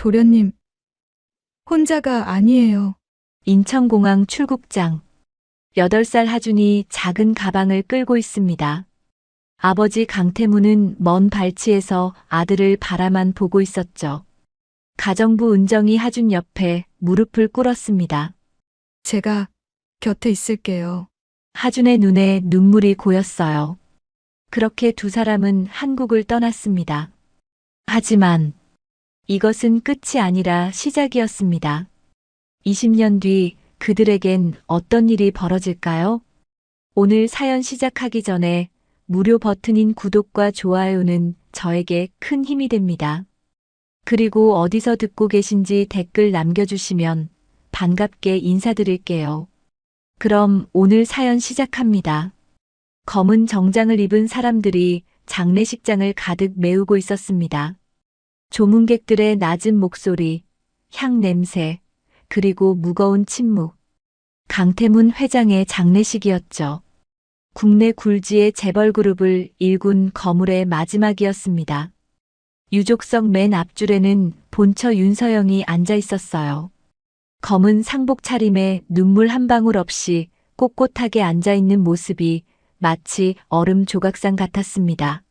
도련님, 혼자가 아니에요. 인천공항 출국장. 8살 하준이 작은 가방을 끌고 있습니다. 아버지 강태무는 먼 발치에서 아들을 바라만 보고 있었죠. 가정부 은정이 하준 옆에 무릎을 꿇었습니다. 제가 곁에 있을게요. 하준의 눈에 눈물이 고였어요. 그렇게 두 사람은 한국을 떠났습니다. 하지만 이것은 끝이 아니라 시작이었습니다. 20년 뒤 그들에겐 어떤 일이 벌어질까요? 오늘 사연 시작하기 전에 무료 버튼인 구독과 좋아요는 저에게 큰 힘이 됩니다. 그리고 어디서 듣고 계신지 댓글 남겨주시면 반갑게 인사드릴게요. 그럼 오늘 사연 시작합니다. 검은 정장을 입은 사람들이 장례식장을 가득 메우고 있었습니다. 조문객들의 낮은 목소리, 향 냄새, 그리고 무거운 침묵. 강태문 회장의 장례식이었죠. 국내 굴지의 재벌 그룹을 일군 거물의 마지막이었습니다. 유족석 맨 앞줄에는 본처 윤서영이 앉아 있었어요. 검은 상복 차림에 눈물 한 방울 없이 꼿꼿하게 앉아 있는 모습이 마치 얼음 조각상 같았습니다.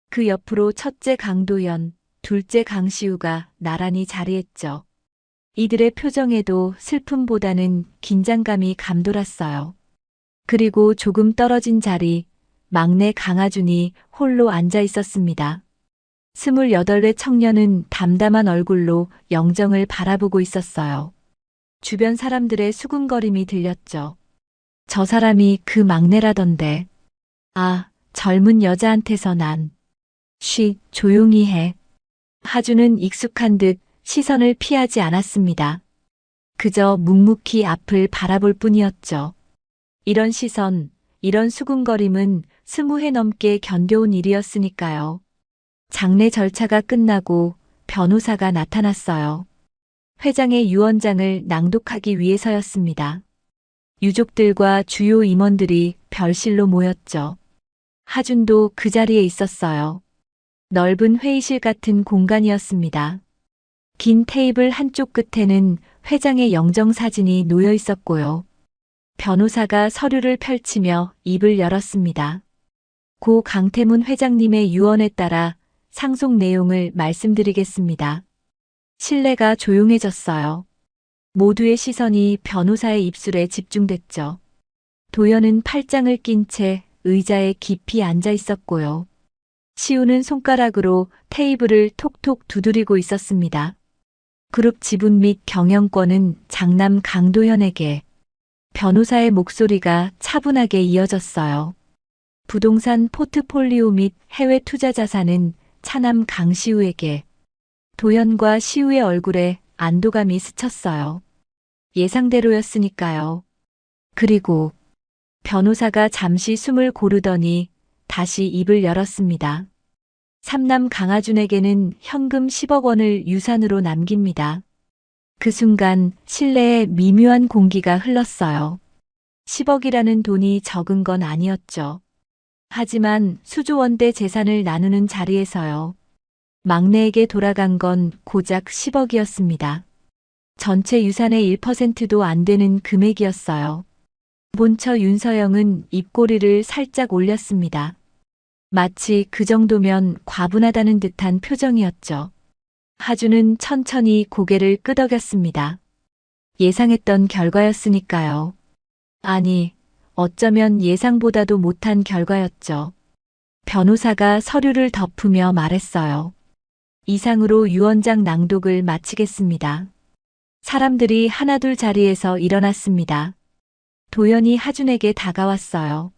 그 옆으로 첫째 강도연, 둘째 강시우가 나란히 자리했죠. 이들의 표정에도 슬픔보다는 긴장감이 감돌았어요. 그리고 조금 떨어진 자리, 막내 강하준이 홀로 앉아 있었습니다. 28의 청년은 담담한 얼굴로 영정을 바라보고 있었어요. 주변 사람들의 수군거림이 들렸죠. 저 사람이 그 막내라던데. 아, 젊은 여자한테서 난. 조용히 해. 하준은 익숙한 듯 시선을 피하지 않았습니다. 그저 묵묵히 앞을 바라볼 뿐이었죠. 이런 시선, 이런 수군거림은 20해 넘게 견뎌온 일이었으니까요. 장례 절차가 끝나고 변호사가 나타났어요. 회장의 유언장을 낭독하기 위해서였습니다. 유족들과 주요 임원들이 별실로 모였죠. 하준도 그 자리에 있었어요. 넓은 회의실 같은 공간이었습니다. 긴 테이블 한쪽 끝에는 회장의 영정사진이 놓여 있었고요. 변호사가 서류를 펼치며 입을 열었습니다. 고 강태문 회장님의 유언에 따라 상속 내용을 말씀드리겠습니다. 실내가 조용해졌어요. 모두의 시선이 변호사의 입술에 집중됐죠. 도연은 팔짱을 낀 채 의자에 깊이 앉아 있었고요. 시우는 손가락으로 테이블을 톡톡 두드리고 있었습니다. 그룹 지분 및 경영권은 장남 강도현에게. 변호사의 목소리가 차분하게 이어졌어요. 부동산 포트폴리오 및 해외 투자 자산은 차남 강시우에게. 도현과 시우의 얼굴에 안도감이 스쳤어요. 예상대로였으니까요. 그리고 변호사가 잠시 숨을 고르더니 다시 입을 열었습니다. 삼남 강하준에게는 현금 10억 원을 유산으로 남깁니다. 그 순간 실내에 미묘한 공기가 흘렀어요. 10억이라는 돈이 적은 건 아니었죠. 하지만 수조원대 재산을 나누는 자리에서요. 막내에게 돌아간 건 고작 10억이었습니다. 전체 유산의 1%도 안 되는 금액이었어요. 본처 윤서영은 입꼬리를 살짝 올렸습니다. 마치 그 정도면 과분하다는 듯한 표정이었죠. 하준은 천천히 고개를 끄덕였습니다. 예상했던 결과였으니까요. 아니, 어쩌면 예상보다도 못한 결과였죠. 변호사가 서류를 덮으며 말했어요. 이상으로 유언장 낭독을 마치겠습니다. 사람들이 하나둘 자리에서 일어났습니다. 도연이 하준에게 다가왔어요.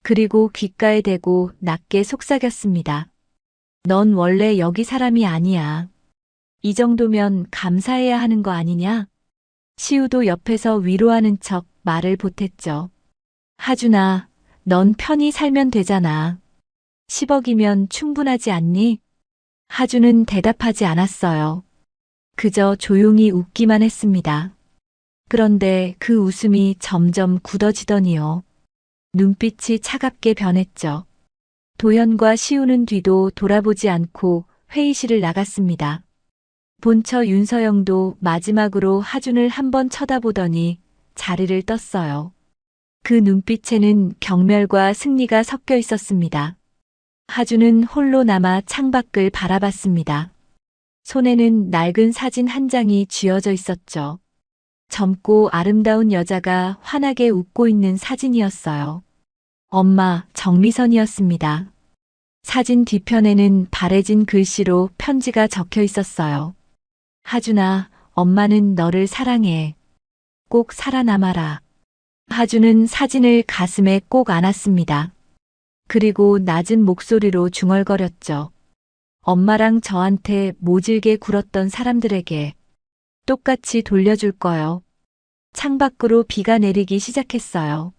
그리고 귓가에 대고 낮게 속삭였습니다. 넌 원래 여기 사람이 아니야. 이 정도면 감사해야 하는 거 아니냐? 시우도 옆에서 위로하는 척 말을 보탰죠. 하준아, 넌 편히 살면 되잖아. 10억이면 충분하지 않니? 하준은 대답하지 않았어요. 그저 조용히 웃기만 했습니다. 그런데 그 웃음이 점점 굳어지더니요. 눈빛이 차갑게 변했죠. 도현과 시우는 뒤도 돌아보지 않고 회의실을 나갔습니다. 본처 윤서영도 마지막으로 하준을 한번 쳐다보더니 자리를 떴어요. 그 눈빛에는 경멸과 승리가 섞여 있었습니다. 하준은 홀로 남아 창밖을 바라봤습니다. 손에는 낡은 사진 한 장이 쥐어져 있었죠. 젊고 아름다운 여자가 환하게 웃고 있는 사진이었어요. 엄마, 정미선이었습니다. 사진 뒤편에는 바래진 글씨로 편지가 적혀 있었어요. 하준아, 엄마는 너를 사랑해. 꼭 살아남아라. 하준은 사진을 가슴에 꼭 안았습니다. 그리고 낮은 목소리로 중얼거렸죠. 엄마랑 저한테 모질게 굴었던 사람들에게 똑같이 돌려줄 거요. 창밖으로 비가 내리기 시작했어요.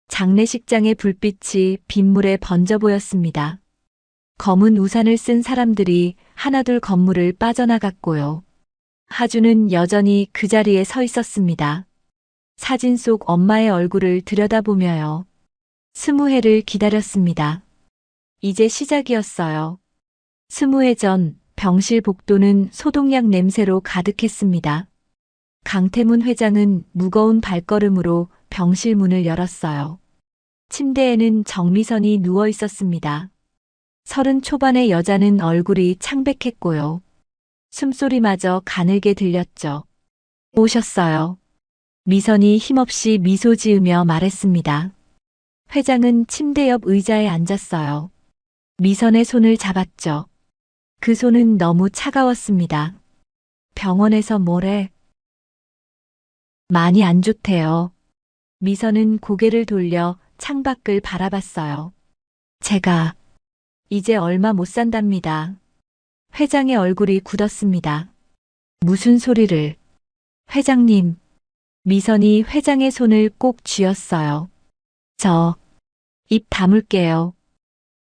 장례식장의 불빛이 빗물에 번져 보였습니다. 검은 우산을 쓴 사람들이 하나둘 건물을 빠져나갔고요. 하준은 여전히 그 자리에 서 있었습니다. 사진 속 엄마의 얼굴을 들여다보며요. 20회를 기다렸습니다. 이제 시작이었어요. 20회 전 병실 복도는 소독약 냄새로 가득했습니다. 강태문 회장은 무거운 발걸음으로 병실 문을 열었어요. 침대에는 정미선이 누워 있었습니다. 30 초반의 여자는 얼굴이 창백했고요. 숨소리마저 가늘게 들렸죠. 오셨어요. 미선이 힘없이 미소 지으며 말했습니다. 회장은 침대 옆 의자에 앉았어요. 미선의 손을 잡았죠. 그 손은 너무 차가웠습니다. 병원에서 뭐래? 많이 안 좋대요. 미선은 고개를 돌려 창밖을 바라봤어요. 제가 이제 얼마 못 산답니다. 회장의 얼굴이 굳었습니다. 무슨 소리를? 회장님. 미선이 회장의 손을 꼭 쥐었어요. 저 입 다물게요.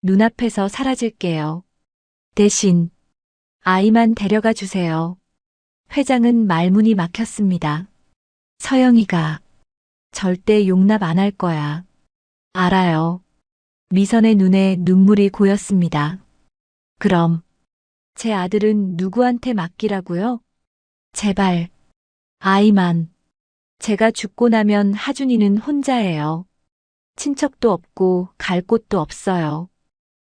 눈앞에서 사라질게요. 대신 아이만 데려가 주세요. 회장은 말문이 막혔습니다. 서영이가 절대 용납 안 할 거야. 알아요. 미선의 눈에 눈물이 고였습니다. 그럼 제 아들은 누구한테 맡기라고요? 제발 아이만. 제가 죽고 나면 하준이는 혼자예요. 친척도 없고 갈 곳도 없어요.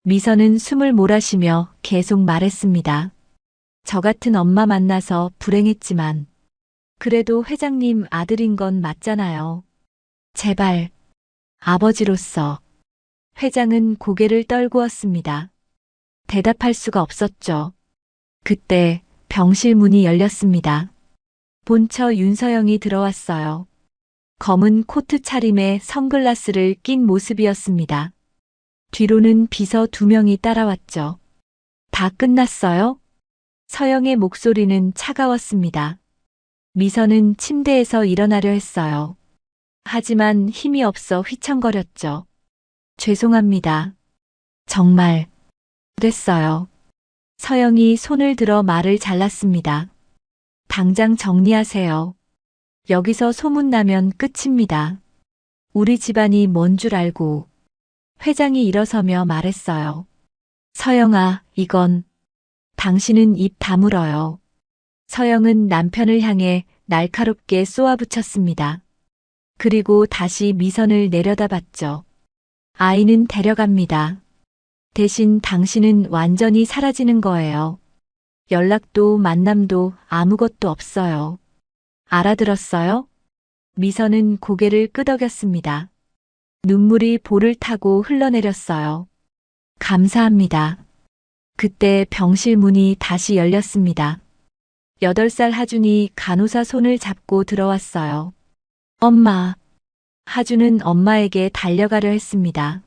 미선은 숨을 몰아쉬며 계속 말했습니다. 저 같은 엄마 만나서 불행했지만 그래도 회장님 아들인 건 맞잖아요. 제발 아버지로서. 회장은 고개를 떨구었습니다. 대답할 수가 없었죠. 그때 병실 문이 열렸습니다. 본처 윤서영이 들어왔어요. 검은 코트 차림에 선글라스를 낀 모습이었습니다. 뒤로는 비서 2명이 따라왔죠. 다 끝났어요? 서영의 목소리는 차가웠습니다. 미선은 침대에서 일어나려 했어요. 하지만 힘이 없어 휘청거렸죠. 죄송합니다. 정말 됐어요. 서영이 손을 들어 말을 잘랐습니다. 당장 정리하세요. 여기서 소문나면 끝입니다. 우리 집안이 뭔 줄 알고. 회장이 일어서며 말했어요. 서영아, 이건 당신은 입 다물어요. 서영은 남편을 향해 날카롭게 쏘아붙였습니다. 그리고 다시 미선을 내려다봤죠. 아이는 데려갑니다. 대신 당신은 완전히 사라지는 거예요. 연락도 만남도 아무것도 없어요. 알아들었어요? 미선은 고개를 끄덕였습니다. 눈물이 볼을 타고 흘러내렸어요. 감사합니다. 그때 병실 문이 다시 열렸습니다. 8살 하준이 간호사 손을 잡고 들어왔어요. 엄마. 하준은 엄마에게 달려가려 했습니다.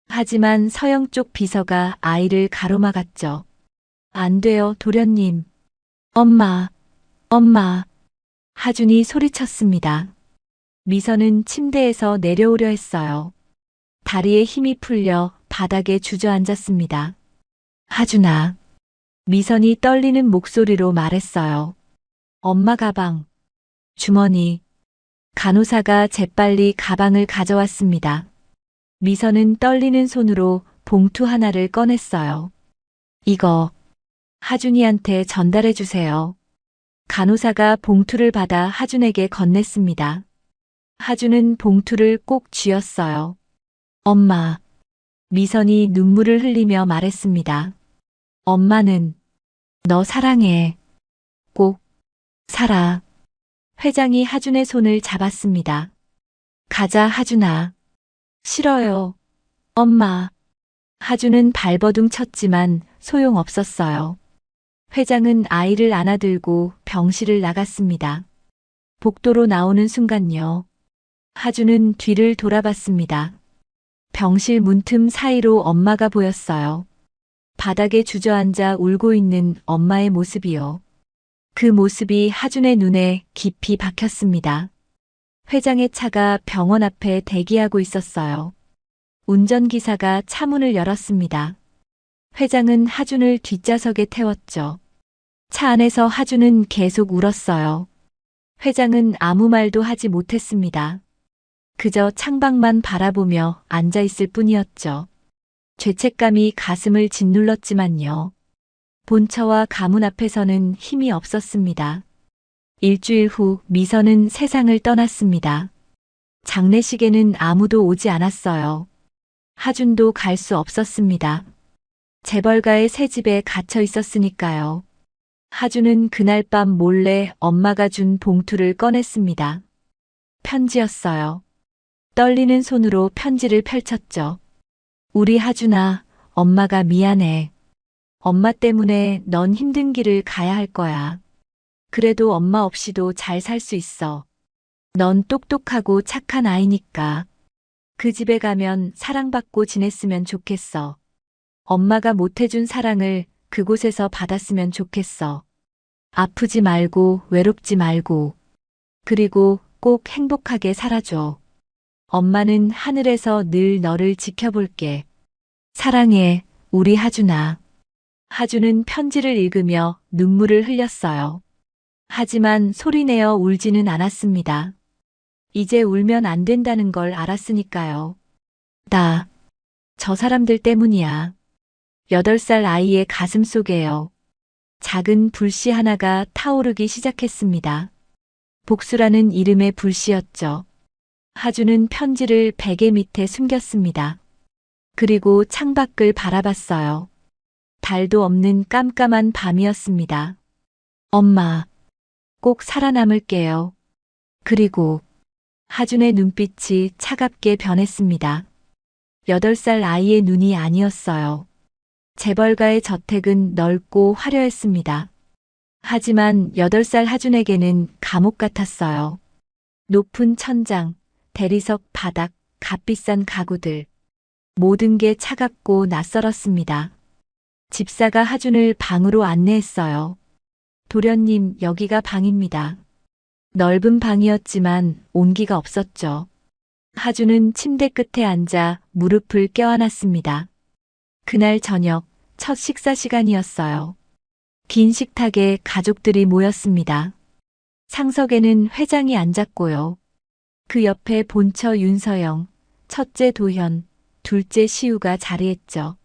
하지만 서영 쪽 비서가 아이를 가로막았죠. 안 돼요, 도련님. 엄마. 엄마. 하준이 소리쳤습니다. 미선은 침대에서 내려오려 했어요. 다리에 힘이 풀려 바닥에 주저앉았습니다. 하준아. 미선이 떨리는 목소리로 말했어요. 엄마 가방. 주머니. 간호사가 재빨리 가방을 가져왔습니다. 미선은 떨리는 손으로 봉투 하나를 꺼냈어요. 이거 하준이한테 전달해 주세요. 간호사가 봉투를 받아 하준에게 건넸습니다. 하준은 봉투를 꼭 쥐었어요. 엄마. 미선이 눈물을 흘리며 말했습니다. 엄마는 너 사랑해. 꼭 살아. 회장이 하준의 손을 잡았습니다. 가자, 하준아. 싫어요. 엄마. 하준은 발버둥 쳤지만 소용없었어요. 회장은 아이를 안아들고 병실을 나갔습니다. 복도로 나오는 순간요. 하준은 뒤를 돌아봤습니다. 병실 문틈 사이로 엄마가 보였어요. 바닥에 주저앉아 울고 있는 엄마의 모습이요. 그 모습이 하준의 눈에 깊이 박혔습니다. 회장의 차가 병원 앞에 대기하고 있었어요. 운전기사가 차문을 열었습니다. 회장은 하준을 뒷좌석에 태웠죠. 차 안에서 하준은 계속 울었어요. 회장은 아무 말도 하지 못했습니다. 그저 창밖만 바라보며 앉아 있을 뿐이었죠. 죄책감이 가슴을 짓눌렀지만요. 본처와 가문 앞에서는 힘이 없었습니다. 일주일 후 미선은 세상을 떠났습니다. 장례식에는 아무도 오지 않았어요. 하준도 갈 수 없었습니다. 재벌가의 새 집에 갇혀 있었으니까요. 하준은 그날 밤 몰래 엄마가 준 봉투를 꺼냈습니다. 편지였어요. 떨리는 손으로 편지를 펼쳤죠. 우리 하준아, 엄마가 미안해. 엄마 때문에 넌 힘든 길을 가야 할 거야. 그래도 엄마 없이도 잘 살 수 있어. 넌 똑똑하고 착한 아이니까. 그 집에 가면 사랑받고 지냈으면 좋겠어. 엄마가 못해준 사랑을 그곳에서 받았으면 좋겠어. 아프지 말고 외롭지 말고. 그리고 꼭 행복하게 살아줘. 엄마는 하늘에서 늘 너를 지켜볼게. 사랑해, 우리 하준아. 하준은 편지를 읽으며 눈물을 흘렸어요. 하지만 소리내어 울지는 않았습니다. 이제 울면 안 된다는 걸 알았으니까요. 저 사람들 때문이야. 8살 아이의 가슴 속에요. 작은 불씨 하나가 타오르기 시작했습니다. 복수라는 이름의 불씨였죠. 하준은 편지를 베개 밑에 숨겼습니다. 그리고 창밖을 바라봤어요. 달도 없는 깜깜한 밤이었습니다. 엄마, 꼭 살아남을게요. 그리고 하준의 눈빛이 차갑게 변했습니다. 8살 아이의 눈이 아니었어요. 재벌가의 저택은 넓고 화려했습니다. 하지만 8살 하준에게는 감옥 같았어요. 높은 천장, 대리석 바닥, 값비싼 가구들. 모든 게 차갑고 낯설었습니다. 집사가 하준을 방으로 안내했어요. 도련님, 여기가 방입니다. 넓은 방이었지만 온기가 없었죠. 하준은 침대 끝에 앉아 무릎을 껴안았습니다. 그날 저녁 첫 식사 시간이었어요. 긴 식탁에 가족들이 모였습니다. 상석에는 회장이 앉았고요. 그 옆에 본처 윤서영, 첫째 도현, 둘째 시우가 자리했죠.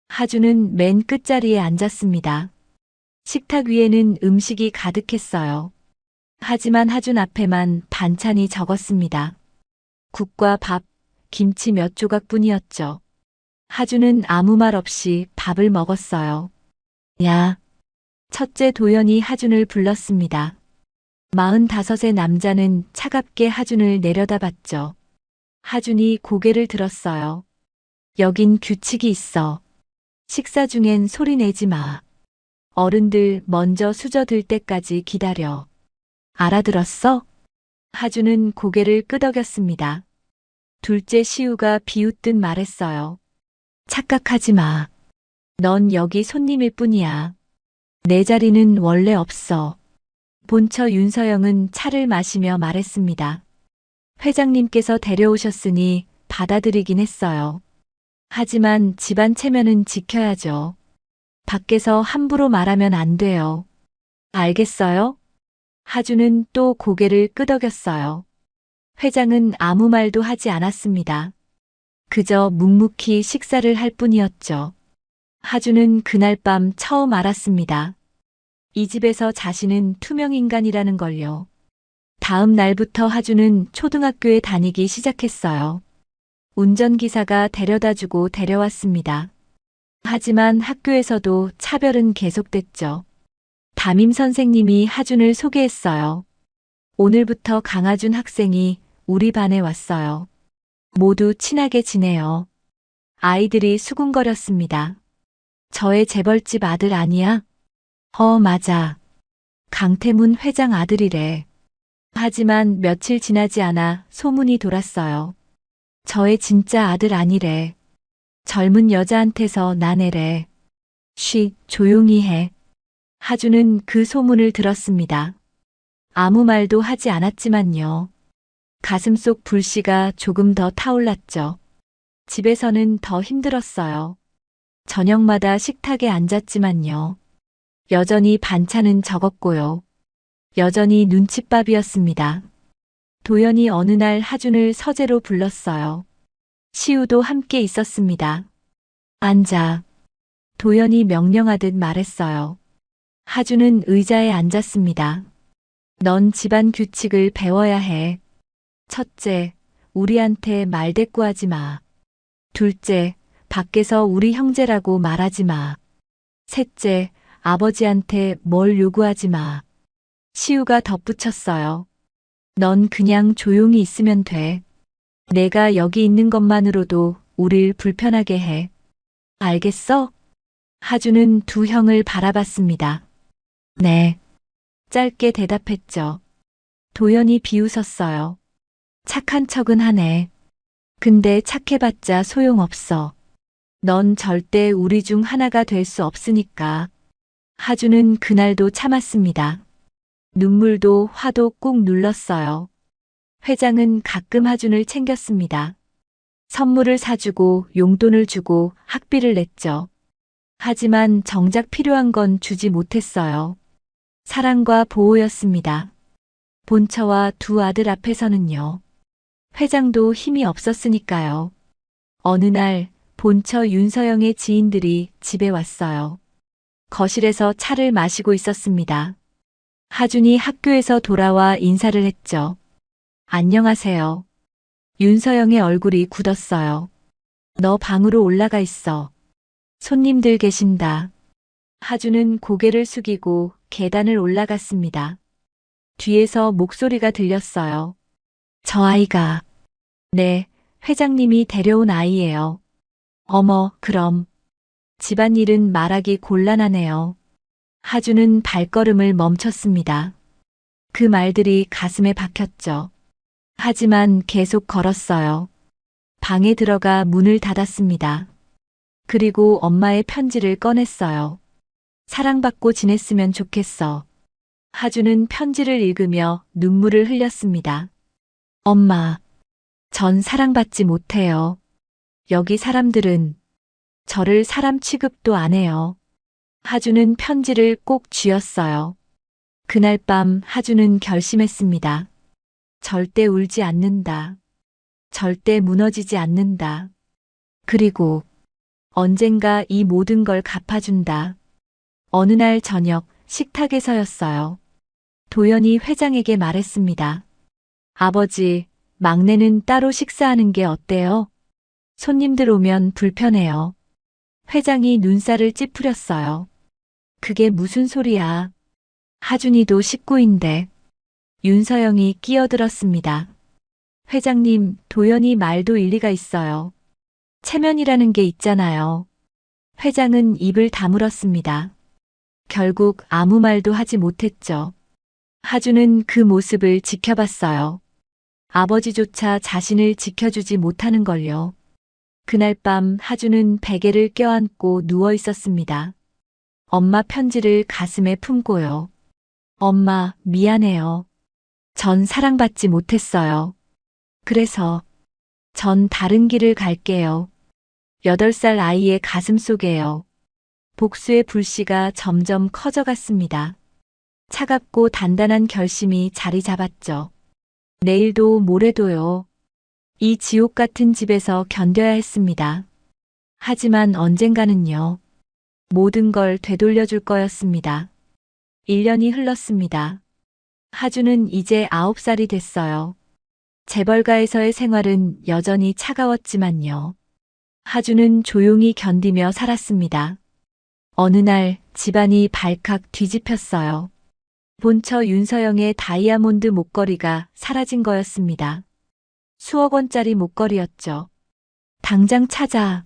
하준은 맨 끝자리에 앉았습니다. 식탁 위에는 음식이 가득했어요. 하지만 하준 앞에만 반찬이 적었습니다. 국과 밥, 김치 몇 조각뿐이었죠. 하준은 아무 말 없이 밥을 먹었어요. 야. 첫째 도연이 하준을 불렀습니다. 45의 남자는 차갑게 하준을 내려다봤죠. 하준이 고개를 들었어요. 여긴 규칙이 있어. 식사 중엔 소리 내지 마. 어른들 먼저 수저들 때까지 기다려. 알아들었어? 하준은 고개를 끄덕였습니다. 둘째 시우가 비웃듯 말했어요. 착각하지 마. 넌 여기 손님일 뿐이야. 내 자리는 원래 없어. 본처 윤서영은 차를 마시며 말했습니다. 회장님께서 데려오셨으니 받아들이긴 했어요. 하지만 집안 체면은 지켜야죠. 밖에서 함부로 말하면 안 돼요. 알겠어요? 하준은 또 고개를 끄덕였어요. 회장은 아무 말도 하지 않았습니다. 그저 묵묵히 식사를 할 뿐이었죠. 하주는 그날 밤 처음 알았습니다. 이 집에서 자신은 투명인간이라는 걸요. 다음 날부터 하주는 초등학교에 다니기 시작했어요. 운전기사가 데려다주고 데려왔습니다. 하지만 학교에서도 차별은 계속됐죠. 담임 선생님이 하준을 소개했어요. 오늘부터 강하준 학생이 우리 반에 왔어요. 모두 친하게 지내요. 아이들이 수군거렸습니다. 저의 재벌집 아들 아니야? 맞아. 강태문 회장 아들이래. 하지만 며칠 지나지 않아 소문이 돌았어요. 저의 진짜 아들 아니래. 젊은 여자한테서 나내래. 쉬, 조용히 해. 하주는 그 소문을 들었습니다. 아무 말도 하지 않았지만요. 가슴속 불씨가 조금 더 타올랐죠. 집에서는 더 힘들었어요. 저녁마다 식탁에 앉았지만요. 여전히 반찬은 적었고요. 여전히 눈칫밥이었습니다. 도연이 어느 날 하준을 서재로 불렀어요. 시우도 함께 있었습니다. 앉아. 도연이 명령하듯 말했어요. 하준은 의자에 앉았습니다. 넌 집안 규칙을 배워야 해. 첫째, 우리한테 말대꾸하지 마. 둘째, 밖에서 우리 형제라고 말하지 마. 셋째, 아버지한테 뭘 요구하지 마. 시우가 덧붙였어요. 넌 그냥 조용히 있으면 돼. 내가 여기 있는 것만으로도 우릴 불편하게 해. 알겠어? 하주는 두 형을 바라봤습니다. 네. 짧게 대답했죠. 도연이 비웃었어요. 착한 척은 하네. 근데 착해봤자 소용없어. 넌 절대 우리 중 하나가 될 수 없으니까. 하주는 그날도 참았습니다. 눈물도 화도 꾹 눌렀어요. 회장은 가끔 하준을 챙겼습니다. 선물을 사주고 용돈을 주고 학비를 냈죠. 하지만 정작 필요한 건 주지 못했어요. 사랑과 보호였습니다. 본처와 두 아들 앞에서는요. 회장도 힘이 없었으니까요. 어느 날 본처 윤서영의 지인들이 집에 왔어요. 거실에서 차를 마시고 있었습니다. 하준이 학교에서 돌아와 인사를 했죠. 안녕하세요. 윤서영의 얼굴이 굳었어요. 너 방으로 올라가 있어. 손님들 계신다. 하준은 고개를 숙이고 계단을 올라갔습니다. 뒤에서 목소리가 들렸어요. 저 아이가. 네, 회장님이 데려온 아이예요. 어머, 그럼. 집안일은 말하기 곤란하네요. 하준은 발걸음을 멈췄습니다. 그 말들이 가슴에 박혔죠. 하지만 계속 걸었어요. 방에 들어가 문을 닫았습니다. 그리고 엄마의 편지를 꺼냈어요. 사랑받고 지냈으면 좋겠어. 하주는 편지를 읽으며 눈물을 흘렸습니다. 엄마, 전 사랑받지 못해요. 여기 사람들은 저를 사람 취급도 안 해요. 하주는 편지를 꼭 쥐었어요. 그날 밤 하주는 결심했습니다. 절대 울지 않는다. 절대 무너지지 않는다. 그리고 언젠가 이 모든 걸 갚아준다. 어느 날 저녁 식탁에서였어요. 도연이 회장에게 말했습니다. 아버지, 막내는 따로 식사하는 게 어때요? 손님들 오면 불편해요. 회장이 눈살을 찌푸렸어요. 그게 무슨 소리야. 하준이도 식구인데. 윤서영이 끼어들었습니다. 회장님, 도연이 말도 일리가 있어요. 체면이라는 게 있잖아요. 회장은 입을 다물었습니다. 결국 아무 말도 하지 못했죠. 하주는 그 모습을 지켜봤어요. 아버지조차 자신을 지켜주지 못하는 걸요. 그날 밤 하주는 베개를 껴안고 누워 있었습니다. 엄마 편지를 가슴에 품고요. 엄마, 미안해요. 전 사랑받지 못했어요. 그래서 전 다른 길을 갈게요. 8살 아이의 가슴 속에요. 복수의 불씨가 점점 커져갔습니다. 차갑고 단단한 결심이 자리 잡았죠. 내일도 모레도요. 이 지옥 같은 집에서 견뎌야 했습니다. 하지만 언젠가는요. 모든 걸 되돌려 줄 거였습니다. 1년이 흘렀습니다. 하주는 이제 9살이 됐어요. 재벌가에서의 생활은 여전히 차가웠지만요. 하주는 조용히 견디며 살았습니다. 어느 날 집안이 발칵 뒤집혔어요. 본처 윤서영의 다이아몬드 목걸이가 사라진 거였습니다. 수억 원짜리 목걸이였죠. 당장 찾아.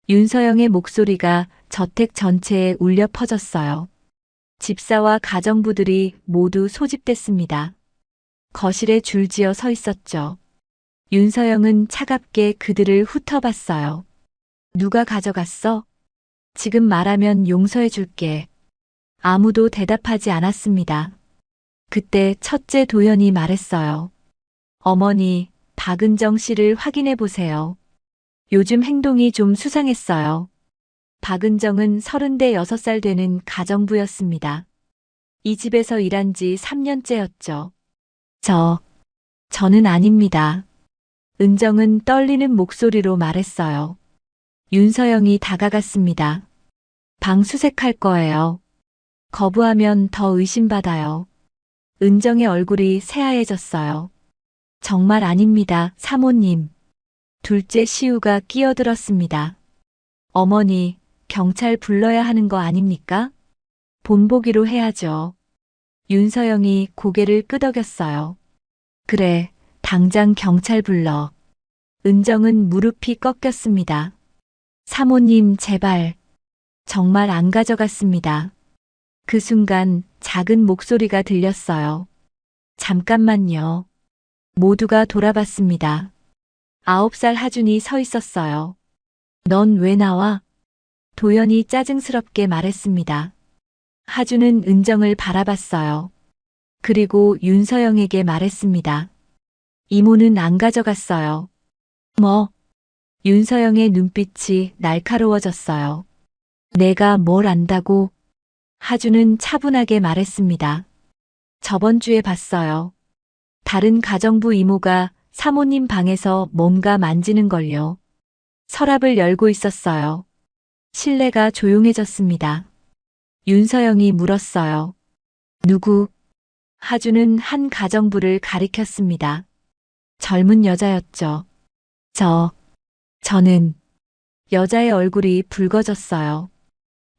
윤서영의 목소리가 저택 전체에 울려 퍼졌어요. 집사와 가정부들이 모두 소집됐습니다. 거실에 줄지어 서 있었죠. 윤서영은 차갑게 그들을 훑어봤어요. 누가 가져갔어? 지금 말하면 용서해 줄게. 아무도 대답하지 않았습니다. 그때 첫째 도연이 말했어요. 어머니, 박은정 씨를 확인해 보세요. 요즘 행동이 좀 수상했어요. 박은정은 36살 되는 가정부였습니다. 이 집에서 일한 지 3년째였죠. 저는 아닙니다. 은정은 떨리는 목소리로 말했어요. 윤서영이 다가갔습니다. 방 수색할 거예요. 거부하면 더 의심받아요. 은정의 얼굴이 새하얘졌어요. 정말 아닙니다, 사모님. 둘째 시우가 끼어들었습니다. 어머니, 경찰 불러야 하는 거 아닙니까? 본보기로 해야죠. 윤서영이 고개를 끄덕였어요. 그래, 당장 경찰 불러. 은정은 무릎이 꺾였습니다. 사모님, 제발. 정말 안 가져갔습니다. 그 순간 작은 목소리가 들렸어요. 잠깐만요. 모두가 돌아봤습니다. 9살 하준이 서 있었어요. 넌 왜 나와? 도연이 짜증스럽게 말했습니다. 하준은 은정을 바라봤어요. 그리고 윤서영에게 말했습니다. 이모는 안 가져갔어요. 뭐? 윤서영의 눈빛이 날카로워졌어요. 내가 뭘 안다고? 하준은 차분하게 말했습니다. 저번 주에 봤어요. 다른 가정부 이모가 사모님 방에서 뭔가 만지는 걸요. 서랍을 열고 있었어요. 실내가 조용해졌습니다. 윤서영이 물었어요. 누구? 하준은 한 가정부를 가리켰습니다. 젊은 여자였죠. 저는 여자의 얼굴이 붉어졌어요.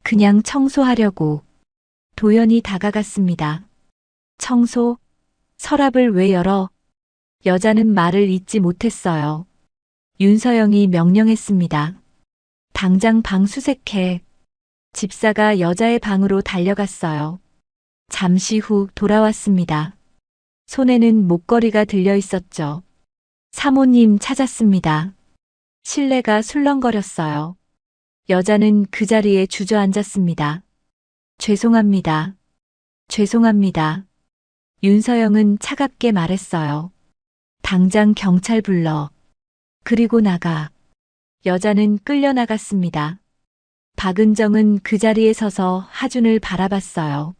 그냥 청소하려고. 도연이 다가갔습니다. 청소? 서랍을 왜 열어? 여자는 말을 잇지 못했어요. 윤서영이 명령했습니다. 당장 방 수색해. 집사가 여자의 방으로 달려갔어요. 잠시 후 돌아왔습니다. 손에는 목걸이가 들려 있었죠. 사모님 찾았습니다. 실내가 술렁거렸어요. 여자는 그 자리에 주저앉았습니다. 죄송합니다. 죄송합니다. 윤서영은 차갑게 말했어요. 당장 경찰 불러. 그리고 나가. 여자는 끌려나갔습니다. 박은정은 그 자리에 서서 하준을 바라봤어요.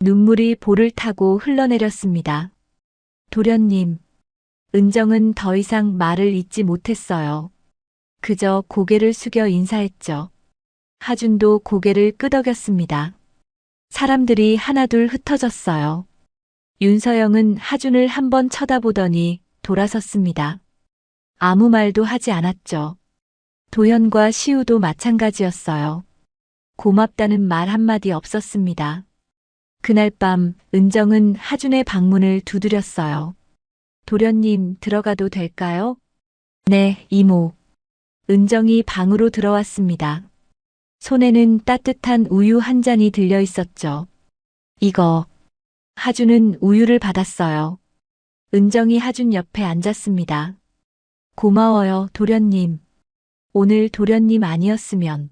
눈물이 볼을 타고 흘러내렸습니다. 도련님. 은정은 더 이상 말을 잇지 못했어요. 그저 고개를 숙여 인사했죠. 하준도 고개를 끄덕였습니다. 사람들이 하나둘 흩어졌어요. 윤서영은 하준을 한번 쳐다보더니 돌아섰습니다. 아무 말도 하지 않았죠. 도현과 시우도 마찬가지였어요. 고맙다는 말 한마디 없었습니다. 그날 밤 은정은 하준의 방문을 두드렸어요. 도련님, 들어가도 될까요? 네, 이모. 은정이 방으로 들어왔습니다. 손에는 따뜻한 우유 한 잔이 들려 있었죠. 이거. 하준은 우유를 받았어요. 은정이 하준 옆에 앉았습니다. 고마워요, 도련님. 오늘 도련님 아니었으면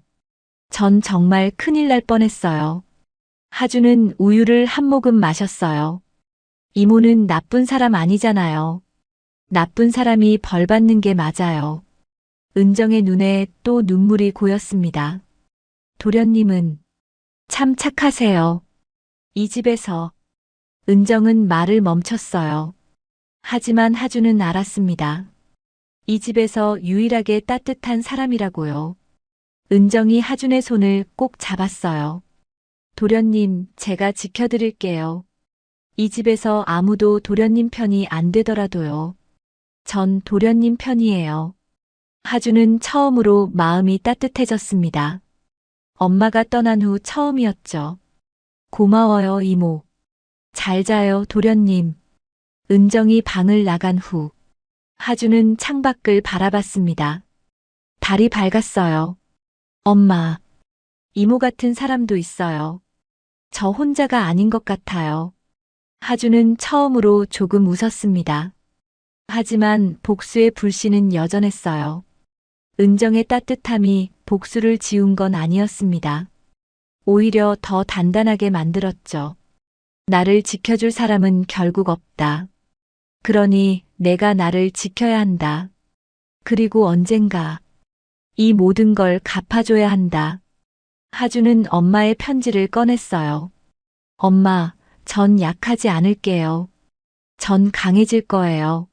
전 정말 큰일 날 뻔했어요. 하준은 우유를 한 모금 마셨어요. 이모는 나쁜 사람 아니잖아요. 나쁜 사람이 벌 받는 게 맞아요. 은정의 눈에 또 눈물이 고였습니다. 도련님은 참 착하세요. 이 집에서. 은정은 말을 멈췄어요. 하지만 하준은 알았습니다. 이 집에서 유일하게 따뜻한 사람이라고요. 은정이 하준의 손을 꼭 잡았어요. 도련님, 제가 지켜드릴게요. 이 집에서 아무도 도련님 편이 안 되더라도요. 전 도련님 편이에요. 하준은 처음으로 마음이 따뜻해졌습니다. 엄마가 떠난 후 처음이었죠. 고마워요, 이모. 잘 자요, 도련님. 은정이 방을 나간 후 하준은 창밖을 바라봤습니다. 달이 밝았어요. 엄마, 이모 같은 사람도 있어요. 저 혼자가 아닌 것 같아요. 하준은 처음으로 조금 웃었습니다. 하지만 복수의 불씨는 여전했어요. 은정의 따뜻함이 복수를 지운 건 아니었습니다. 오히려 더 단단하게 만들었죠. 나를 지켜줄 사람은 결국 없다. 그러니 내가 나를 지켜야 한다. 그리고 언젠가 이 모든 걸 갚아줘야 한다. 하준은 엄마의 편지를 꺼냈어요. 엄마, 전 약하지 않을게요. 전 강해질 거예요.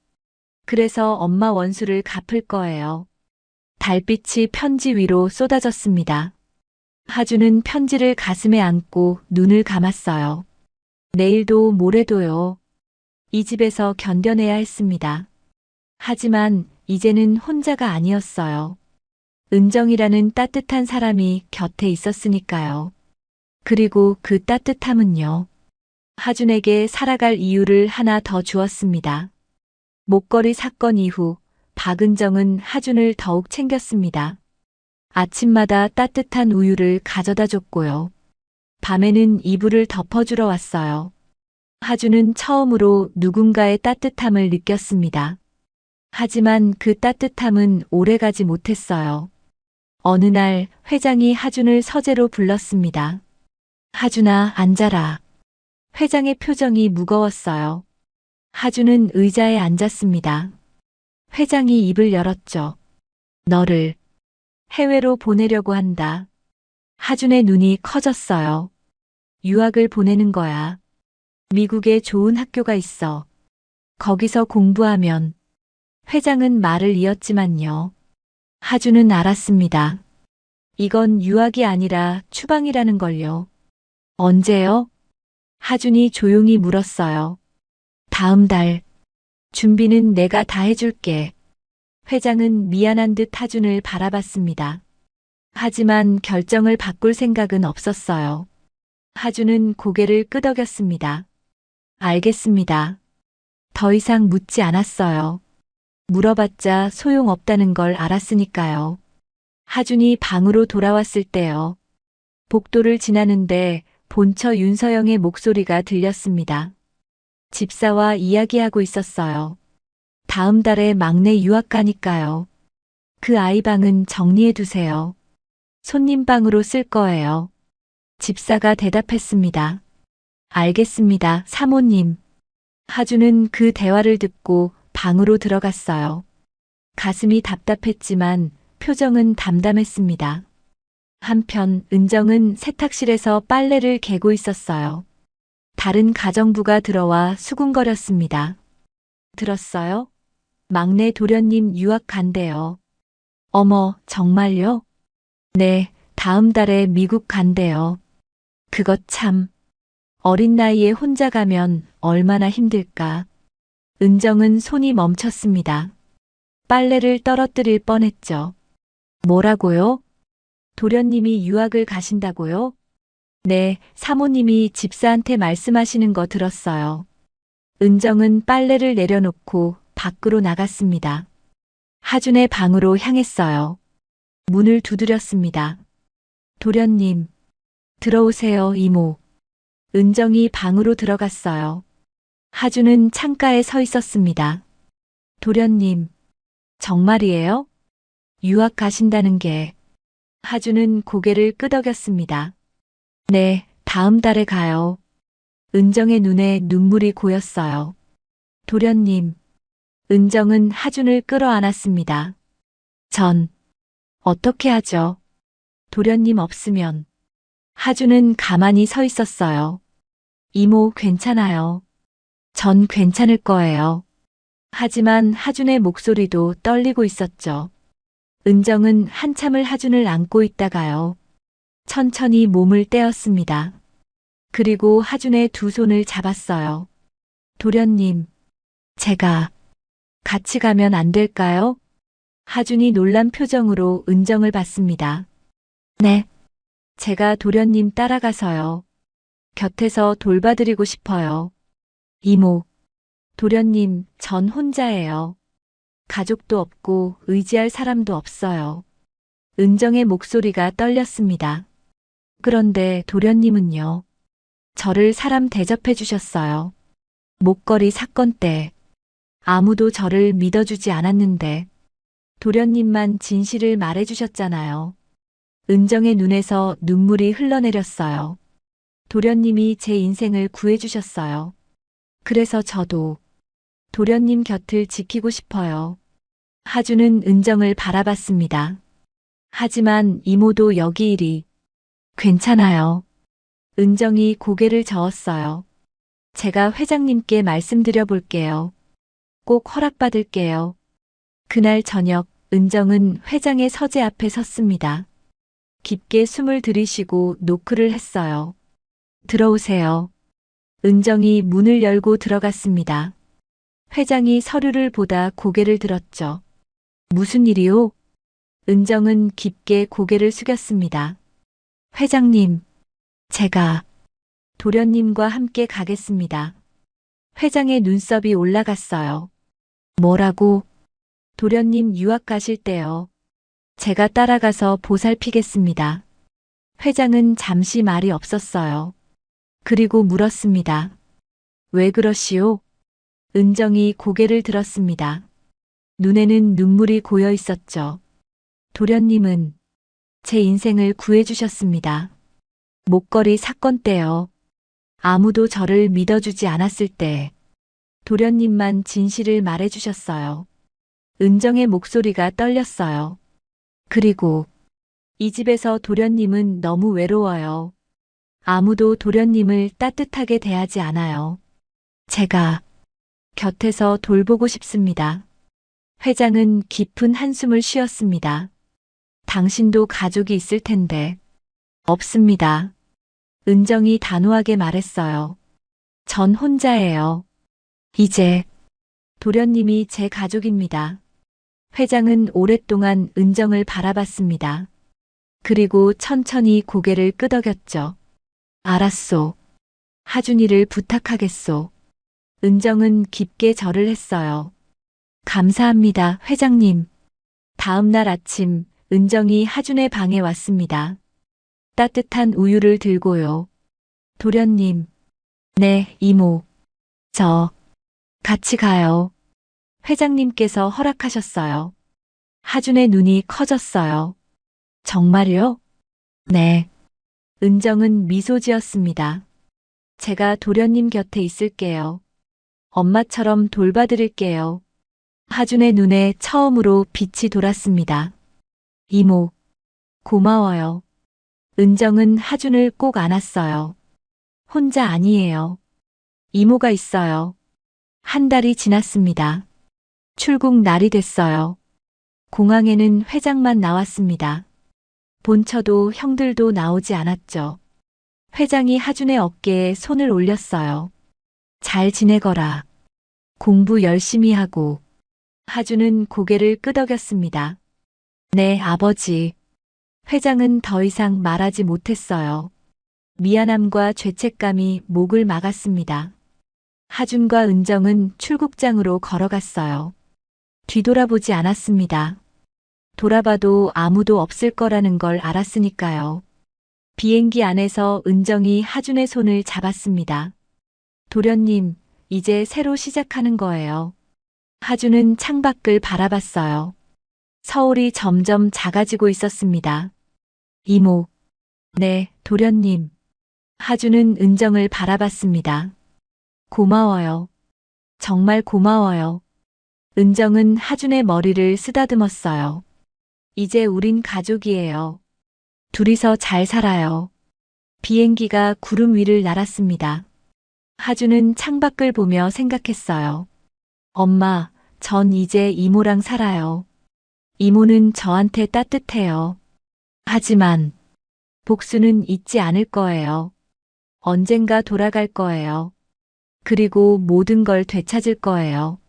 그래서 엄마 원수를 갚을 거예요. 달빛이 편지 위로 쏟아졌습니다. 하준은 편지를 가슴에 안고 눈을 감았어요. 내일도 모레도요. 이 집에서 견뎌내야 했습니다. 하지만 이제는 혼자가 아니었어요. 은정이라는 따뜻한 사람이 곁에 있었으니까요. 그리고 그 따뜻함은요. 하준에게 살아갈 이유를 하나 더 주었습니다. 목걸이 사건 이후 박은정은 하준을 더욱 챙겼습니다. 아침마다 따뜻한 우유를 가져다 줬고요. 밤에는 이불을 덮어주러 왔어요. 하준은 처음으로 누군가의 따뜻함을 느꼈습니다. 하지만 그 따뜻함은 오래가지 못했어요. 어느 날 회장이 하준을 서재로 불렀습니다. 하준아, 앉아라. 회장의 표정이 무거웠어요. 하준은 의자에 앉았습니다. 회장이 입을 열었죠. 너를 해외로 보내려고 한다. 하준의 눈이 커졌어요. 유학을 보내는 거야. 미국에 좋은 학교가 있어. 거기서 공부하면. 회장은 말을 이었지만요. 하준은 알았습니다. 이건 유학이 아니라 추방이라는 걸요. 언제요? 하준이 조용히 물었어요. 다음 달. 준비는 내가 다 해줄게. 회장은 미안한 듯 하준을 바라봤습니다. 하지만 결정을 바꿀 생각은 없었어요. 하준은 고개를 끄덕였습니다. 알겠습니다. 더 이상 묻지 않았어요. 물어봤자 소용없다는 걸 알았으니까요. 하준이 방으로 돌아왔을 때요. 복도를 지나는데 본처 윤서영의 목소리가 들렸습니다. 집사와 이야기하고 있었어요. 다음 달에 막내 유학 가니까요. 그 아이 방은 정리해 두세요. 손님 방으로 쓸 거예요. 집사가 대답했습니다. 알겠습니다, 사모님. 하준은 그 대화를 듣고 방으로 들어갔어요. 가슴이 답답했지만 표정은 담담했습니다. 한편 은정은 세탁실에서 빨래를 개고 있었어요. 다른 가정부가 들어와 수군거렸습니다. 들었어요? 막내 도련님 유학 간대요. 어머, 정말요? 네, 다음 달에 미국 간대요. 그것 참. 어린 나이에 혼자 가면 얼마나 힘들까. 은정은 손이 멈췄습니다. 빨래를 떨어뜨릴 뻔했죠. 뭐라고요? 도련님이 유학을 가신다고요? 네, 사모님이 집사한테 말씀하시는 거 들었어요. 은정은 빨래를 내려놓고 밖으로 나갔습니다. 하준의 방으로 향했어요. 문을 두드렸습니다. 도련님, 들어오세요, 이모. 은정이 방으로 들어갔어요. 하준은 창가에 서 있었습니다. 도련님, 정말이에요? 유학 가신다는 게. 하준은 고개를 끄덕였습니다. 네, 다음 달에 가요. 은정의 눈에 눈물이 고였어요. 도련님, 은정은 하준을 끌어안았습니다. 전 어떻게 하죠? 도련님 없으면. 하준은 가만히 서 있었어요. 이모 괜찮아요. 전 괜찮을 거예요. 하지만 하준의 목소리도 떨리고 있었죠. 은정은 한참을 하준을 안고 있다가요. 천천히 몸을 떼었습니다. 그리고 하준의 두 손을 잡았어요. 도련님, 제가 같이 가면 안 될까요? 하준이 놀란 표정으로 은정을 봤습니다. 네, 제가 도련님 따라가서요. 곁에서 돌봐드리고 싶어요. 이모, 도련님, 전 혼자예요. 가족도 없고 의지할 사람도 없어요. 은정의 목소리가 떨렸습니다. 그런데 도련님은요. 저를 사람 대접해 주셨어요. 목걸이 사건 때 아무도 저를 믿어주지 않았는데 도련님만 진실을 말해 주셨잖아요. 은정의 눈에서 눈물이 흘러내렸어요. 도련님이 제 인생을 구해 주셨어요. 그래서 저도 도련님 곁을 지키고 싶어요. 하준은 은정을 바라봤습니다. 하지만 이모도 여기 일이 괜찮아요. 은정이 고개를 저었어요. 제가 회장님께 말씀드려 볼게요. 꼭 허락받을게요. 그날 저녁 은정은 회장의 서재 앞에 섰습니다. 깊게 숨을 들이쉬고 노크를 했어요. 들어오세요. 은정이 문을 열고 들어갔습니다. 회장이 서류를 보다 고개를 들었죠. 무슨 일이요? 은정은 깊게 고개를 숙였습니다. 회장님, 제가 도련님과 함께 가겠습니다. 회장의 눈썹이 올라갔어요. 뭐라고? 도련님 유학 가실 때요. 제가 따라가서 보살피겠습니다. 회장은 잠시 말이 없었어요. 그리고 물었습니다. 왜 그러시오? 은정이 고개를 들었습니다. 눈에는 눈물이 고여 있었죠. 도련님은 제 인생을 구해주셨습니다. 목걸이 사건 때요. 아무도 저를 믿어주지 않았을 때 도련님만 진실을 말해주셨어요. 은정의 목소리가 떨렸어요. 그리고 이 집에서 도련님은 너무 외로워요. 아무도 도련님을 따뜻하게 대하지 않아요. 제가 곁에서 돌보고 싶습니다. 회장은 깊은 한숨을 쉬었습니다. 당신도 가족이 있을 텐데. 없습니다. 은정이 단호하게 말했어요. 전 혼자예요. 이제 도련님이 제 가족입니다. 회장은 오랫동안 은정을 바라봤습니다. 그리고 천천히 고개를 끄덕였죠. 알았소. 하준이를 부탁하겠소. 은정은 깊게 절을 했어요. 감사합니다, 회장님. 다음 날 아침, 은정이 하준의 방에 왔습니다. 따뜻한 우유를 들고요. 도련님. 네, 이모. 저 같이 가요. 회장님께서 허락하셨어요. 하준의 눈이 커졌어요. 정말요? 네. 은정은 미소 지었습니다. 제가 도련님 곁에 있을게요. 엄마처럼 돌봐드릴게요. 하준의 눈에 처음으로 빛이 돌았습니다. 이모, 고마워요. 은정은 하준을 꼭 안았어요. 혼자 아니에요. 이모가 있어요. 한 달이 지났습니다. 출국 날이 됐어요. 공항에는 회장만 나왔습니다. 본처도 형들도 나오지 않았죠. 회장이 하준의 어깨에 손을 올렸어요. 잘 지내거라. 공부 열심히 하고. 하준은 고개를 끄덕였습니다. 네, 아버지. 회장은 더 이상 말하지 못했어요. 미안함과 죄책감이 목을 막았습니다. 하준과 은정은 출국장으로 걸어갔어요. 뒤돌아보지 않았습니다. 돌아봐도 아무도 없을 거라는 걸 알았으니까요. 비행기 안에서 은정이 하준의 손을 잡았습니다. 도련님, 이제 새로 시작하는 거예요. 하준은 창밖을 바라봤어요. 서울이 점점 작아지고 있었습니다. 이모. 네, 도련님. 하준은 은정을 바라봤습니다. 고마워요. 정말 고마워요. 은정은 하준의 머리를 쓰다듬었어요. 이제 우린 가족이에요. 둘이서 잘 살아요. 비행기가 구름 위를 날았습니다. 하준은 창밖을 보며 생각했어요. 엄마, 전 이제 이모랑 살아요. 이모는 저한테 따뜻해요. 하지만 복수는 잊지 않을 거예요. 언젠가 돌아갈 거예요. 그리고 모든 걸 되찾을 거예요.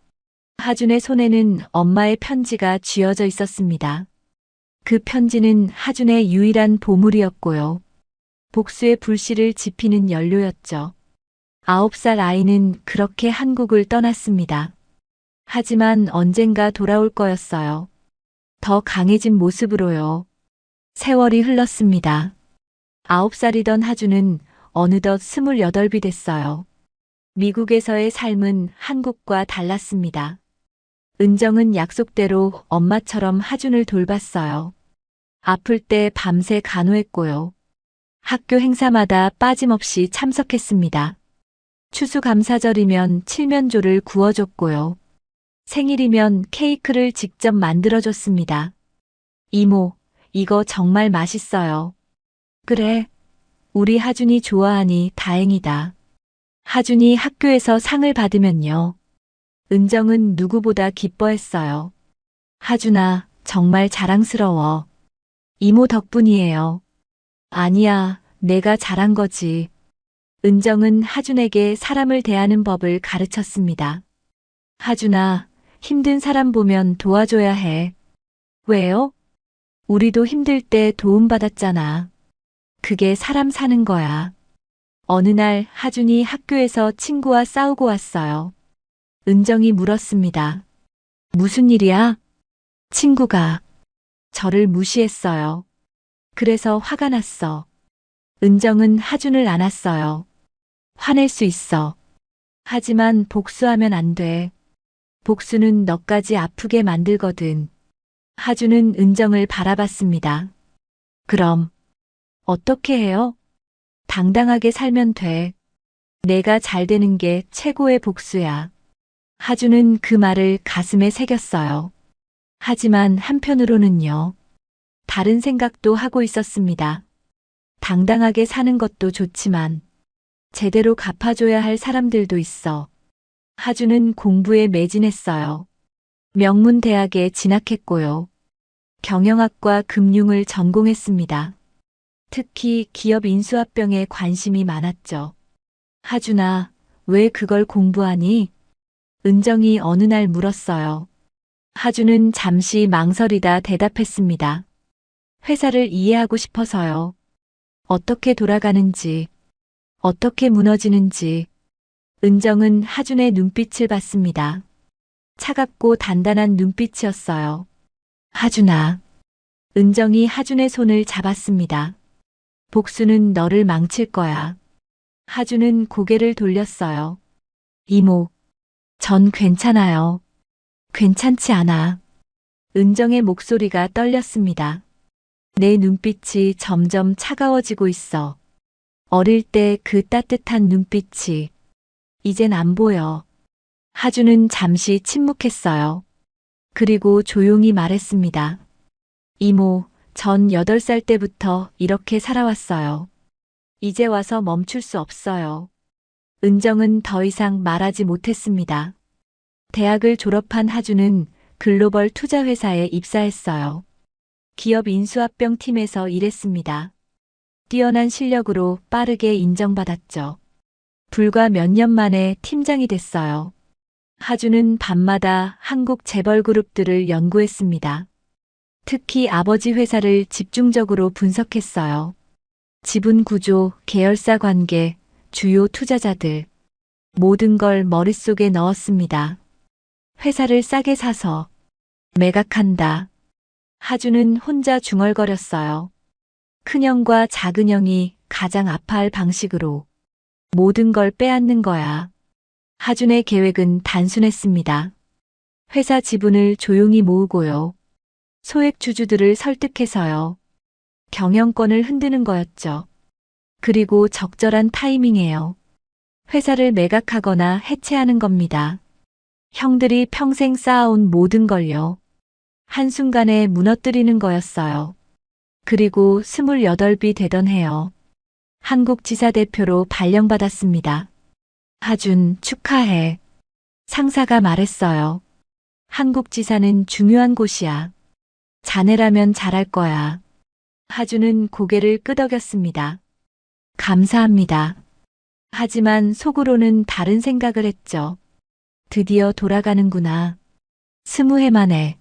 하준의 손에는 엄마의 편지가 쥐어져 있었습니다. 그 편지는 하준의 유일한 보물이었고요. 복수의 불씨를 지피는 연료였죠. 9살 아이는 그렇게 한국을 떠났습니다. 하지만 언젠가 돌아올 거였어요. 더 강해진 모습으로요. 세월이 흘렀습니다. 9살이던 하준은 어느덧 28이 됐어요. 미국에서의 삶은 한국과 달랐습니다. 은정은 약속대로 엄마처럼 하준을 돌봤어요. 아플 때 밤새 간호했고요. 학교 행사마다 빠짐없이 참석했습니다. 추수감사절이면 칠면조를 구워줬고요. 생일이면 케이크를 직접 만들어줬습니다. 이모, 이거 정말 맛있어요. 그래, 우리 하준이 좋아하니 다행이다. 하준이 학교에서 상을 받으면요. 은정은 누구보다 기뻐했어요. 하준아, 정말 자랑스러워. 이모 덕분이에요. 아니야, 내가 잘한 거지. 은정은 하준에게 사람을 대하는 법을 가르쳤습니다. 하준아, 힘든 사람 보면 도와줘야 해. 왜요? 우리도 힘들 때 도움받았잖아. 그게 사람 사는 거야. 어느 날 하준이 학교에서 친구와 싸우고 왔어요. 은정이 물었습니다. 무슨 일이야? 친구가 저를 무시했어요. 그래서 화가 났어. 은정은 하준을 안았어요. 화낼 수 있어. 하지만 복수하면 안 돼. 복수는 너까지 아프게 만들거든. 하준은 은정을 바라봤습니다. 그럼 어떻게 해요? 당당하게 살면 돼. 내가 잘 되는 게 최고의 복수야. 하준은 그 말을 가슴에 새겼어요. 하지만 한편으로는요. 다른 생각도 하고 있었습니다. 당당하게 사는 것도 좋지만 제대로 갚아줘야 할 사람들도 있어. 하준은 공부에 매진했어요. 명문대학에 진학했고요. 경영학과 금융을 전공했습니다. 특히 기업 인수합병에 관심이 많았죠. 하준아, 왜 그걸 공부하니? 은정이 어느 날 물었어요. 하준은 잠시 망설이다 대답했습니다. 회사를 이해하고 싶어서요. 어떻게 돌아가는지, 어떻게 무너지는지. 은정은 하준의 눈빛을 봤습니다. 차갑고 단단한 눈빛이었어요. 하준아. 은정이 하준의 손을 잡았습니다. 복수는 너를 망칠 거야. 하준은 고개를 돌렸어요. 이모, 전 괜찮아요. 괜찮지 않아. 은정의 목소리가 떨렸습니다. 내 눈빛이 점점 차가워지고 있어. 어릴 때 그 따뜻한 눈빛이 이젠 안 보여. 하준은 잠시 침묵했어요. 그리고 조용히 말했습니다. 이모, 전 8살 때부터 이렇게 살아왔어요. 이제 와서 멈출 수 없어요. 은정은 더 이상 말하지 못했습니다. 대학을 졸업한 하준은 글로벌 투자회사에 입사했어요. 기업 인수합병 팀에서 일했습니다. 뛰어난 실력으로 빠르게 인정받았죠. 불과 몇 년 만에 팀장이 됐어요. 하준은 밤마다 한국 재벌 그룹들을 연구했습니다. 특히 아버지 회사를 집중적으로 분석했어요. 지분 구조, 계열사 관계, 주요 투자자들, 모든 걸 머릿속에 넣었습니다. 회사를 싸게 사서 매각한다. 하준은 혼자 중얼거렸어요. 큰형과 작은형이 가장 아파할 방식으로 모든 걸 빼앗는 거야. 하준의 계획은 단순했습니다. 회사 지분을 조용히 모으고요. 소액 주주들을 설득해서요. 경영권을 흔드는 거였죠. 그리고 적절한 타이밍에요. 회사를 매각하거나 해체하는 겁니다. 형들이 평생 쌓아온 모든 걸요. 한순간에 무너뜨리는 거였어요. 그리고 28이 되던 해요. 한국지사 대표로 발령받았습니다. 하준, 축하해. 상사가 말했어요. 한국지사는 중요한 곳이야. 자네라면 잘할 거야. 하주는 고개를 끄덕였습니다. 감사합니다. 하지만 속으로는 다른 생각을 했죠. 드디어 돌아가는구나. 20해 만에.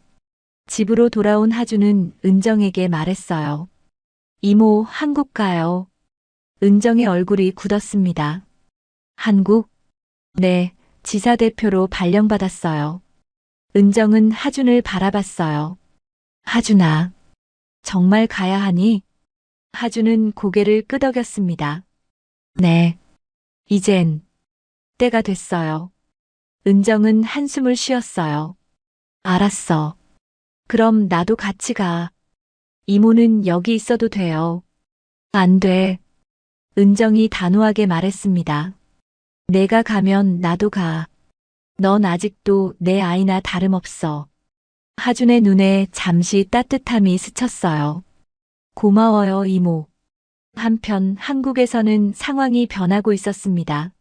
집으로 돌아온 하주는 은정에게 말했어요. 이모, 한국 가요. 은정의 얼굴이 굳었습니다. 한국? 네, 지사대표로 발령받았어요. 은정은 하준을 바라봤어요. 하준아, 정말 가야 하니? 하준은 고개를 끄덕였습니다. 네, 이젠 때가 됐어요. 은정은 한숨을 쉬었어요. 알았어. 그럼 나도 같이 가. 이모는 여기 있어도 돼요. 안 돼. 은정이 단호하게 말했습니다. 내가 가면 나도 가. 넌 아직도 내 아이나 다름없어. 하준의 눈에 잠시 따뜻함이 스쳤어요. 고마워요, 이모. 한편 한국에서는 상황이 변하고 있었습니다.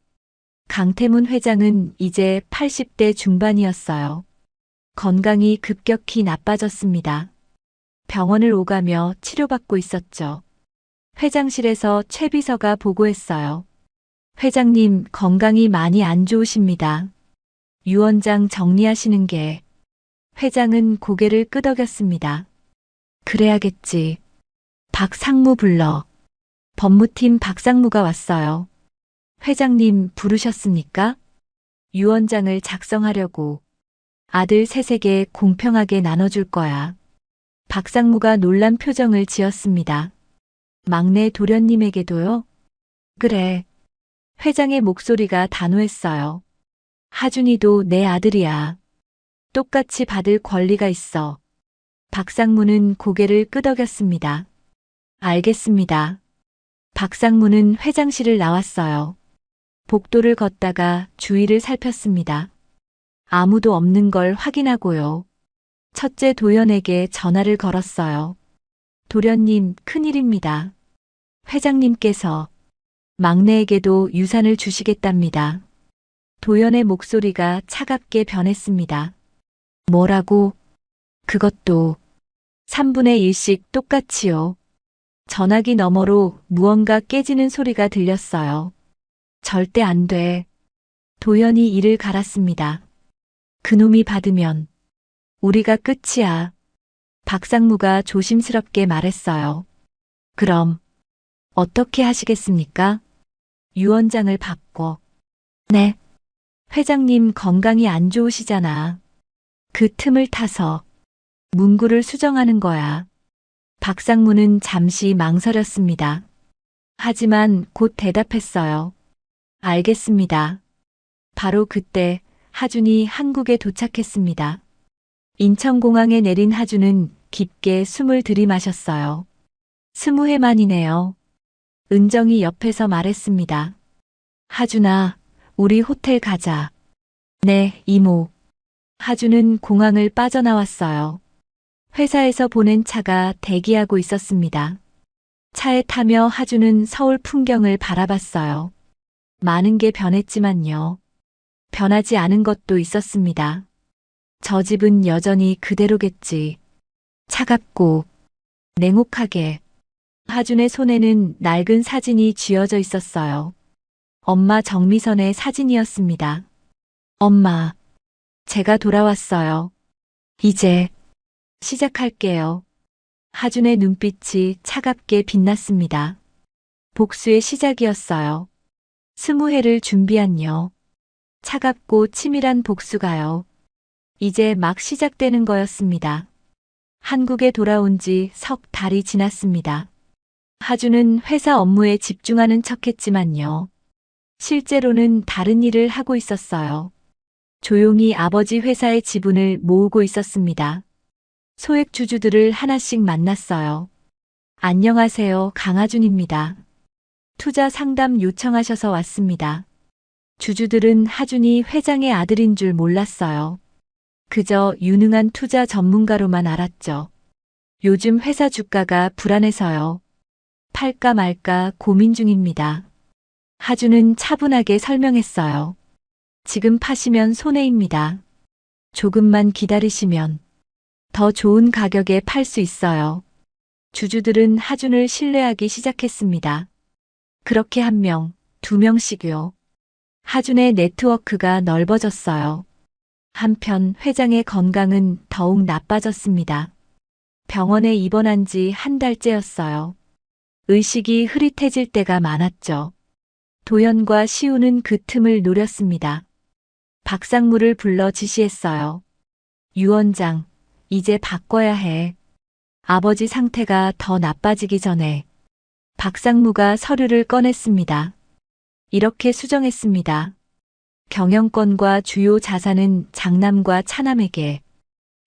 강태문 회장은 이제 80대 중반이었어요. 건강이 급격히 나빠졌습니다. 병원을 오가며 치료받고 있었죠. 회장실에서 최 비서가 보고했어요. 회장님 건강이 많이 안 좋으십니다. 유 원장 정리하시는 게. 회장은 고개를 끄덕였습니다. 그래야겠지. 박 상무 불러. 법무팀 박 상무가 왔어요. 회장님 부르셨습니까? 유 원장을 작성하려고. 아들 셋에게 공평하게 나눠줄 거야. 박 상무가 놀란 표정을 지었습니다. 막내 도련님에게도요? 그래. 회장의 목소리가 단호했어요. 하준이도 내 아들이야. 똑같이 받을 권리가 있어. 박 상무는 고개를 끄덕였습니다. 알겠습니다. 박 상무는 회장실을 나왔어요. 복도를 걷다가 주위를 살폈습니다. 아무도 없는 걸 확인하고요. 첫째 도연에게 전화를 걸었어요. 도련님, 큰일입니다. 회장님께서 막내에게도 유산을 주시겠답니다. 도연의 목소리가 차갑게 변했습니다. 뭐라고? 그것도 3분의 1씩 똑같이요. 전화기 너머로 무언가 깨지는 소리가 들렸어요. 절대 안 돼. 도연이 이를 갈았습니다. 그놈이 받으면 우리가 끝이야. 박상무가 조심스럽게 말했어요. 그럼 어떻게 하시겠습니까? 유 원장을 바꿔. 네. 회장님 건강이 안 좋으시잖아. 그 틈을 타서 문구를 수정하는 거야. 박상무는 잠시 망설였습니다. 하지만 곧 대답했어요. 알겠습니다. 바로 그때 하준이 한국에 도착했습니다. 인천공항에 내린 하준은 깊게 숨을 들이마셨어요. 20해 만이네요. 은정이 옆에서 말했습니다. 하준아, 우리 호텔 가자. 네, 이모. 하준은 공항을 빠져나왔어요. 회사에서 보낸 차가 대기하고 있었습니다. 차에 타며 하준은 서울 풍경을 바라봤어요. 많은 게 변했지만요. 변하지 않은 것도 있었습니다. 저 집은 여전히 그대로겠지. 차갑고 냉혹하게. 하준의 손에는 낡은 사진이 쥐어져 있었어요. 엄마 정미선의 사진이었습니다. 엄마, 제가 돌아왔어요. 이제 시작할게요. 하준의 눈빛이 차갑게 빛났습니다. 복수의 시작이었어요. 20회를 준비한요. 차갑고 치밀한 복수가요. 이제 막 시작되는 거였습니다. 한국에 돌아온 지 석 달이 지났습니다. 하준은 회사 업무에 집중하는 척했지만요. 실제로는 다른 일을 하고 있었어요. 조용히 아버지 회사의 지분을 모으고 있었습니다. 소액 주주들을 하나씩 만났어요. 안녕하세요, 강하준입니다. 투자 상담 요청하셔서 왔습니다. 주주들은 하준이 회장의 아들인 줄 몰랐어요. 그저 유능한 투자 전문가로만 알았죠. 요즘 회사 주가가 불안해서요. 팔까 말까 고민 중입니다. 하준은 차분하게 설명했어요. 지금 파시면 손해입니다. 조금만 기다리시면 더 좋은 가격에 팔 수 있어요. 주주들은 하준을 신뢰하기 시작했습니다. 그렇게 한 명, 두 명씩요. 하준의 네트워크가 넓어졌어요. 한편 회장의 건강은 더욱 나빠졌습니다. 병원에 입원한 지 한 달째였어요. 의식이 흐릿해질 때가 많았죠. 도연과 시우는 그 틈을 노렸습니다. 박상무를 불러 지시했어요. 유 원장, 이제 바꿔야 해. 아버지 상태가 더 나빠지기 전에. 박상무가 서류를 꺼냈습니다. 이렇게 수정했습니다. 경영권과 주요 자산은 장남과 차남에게,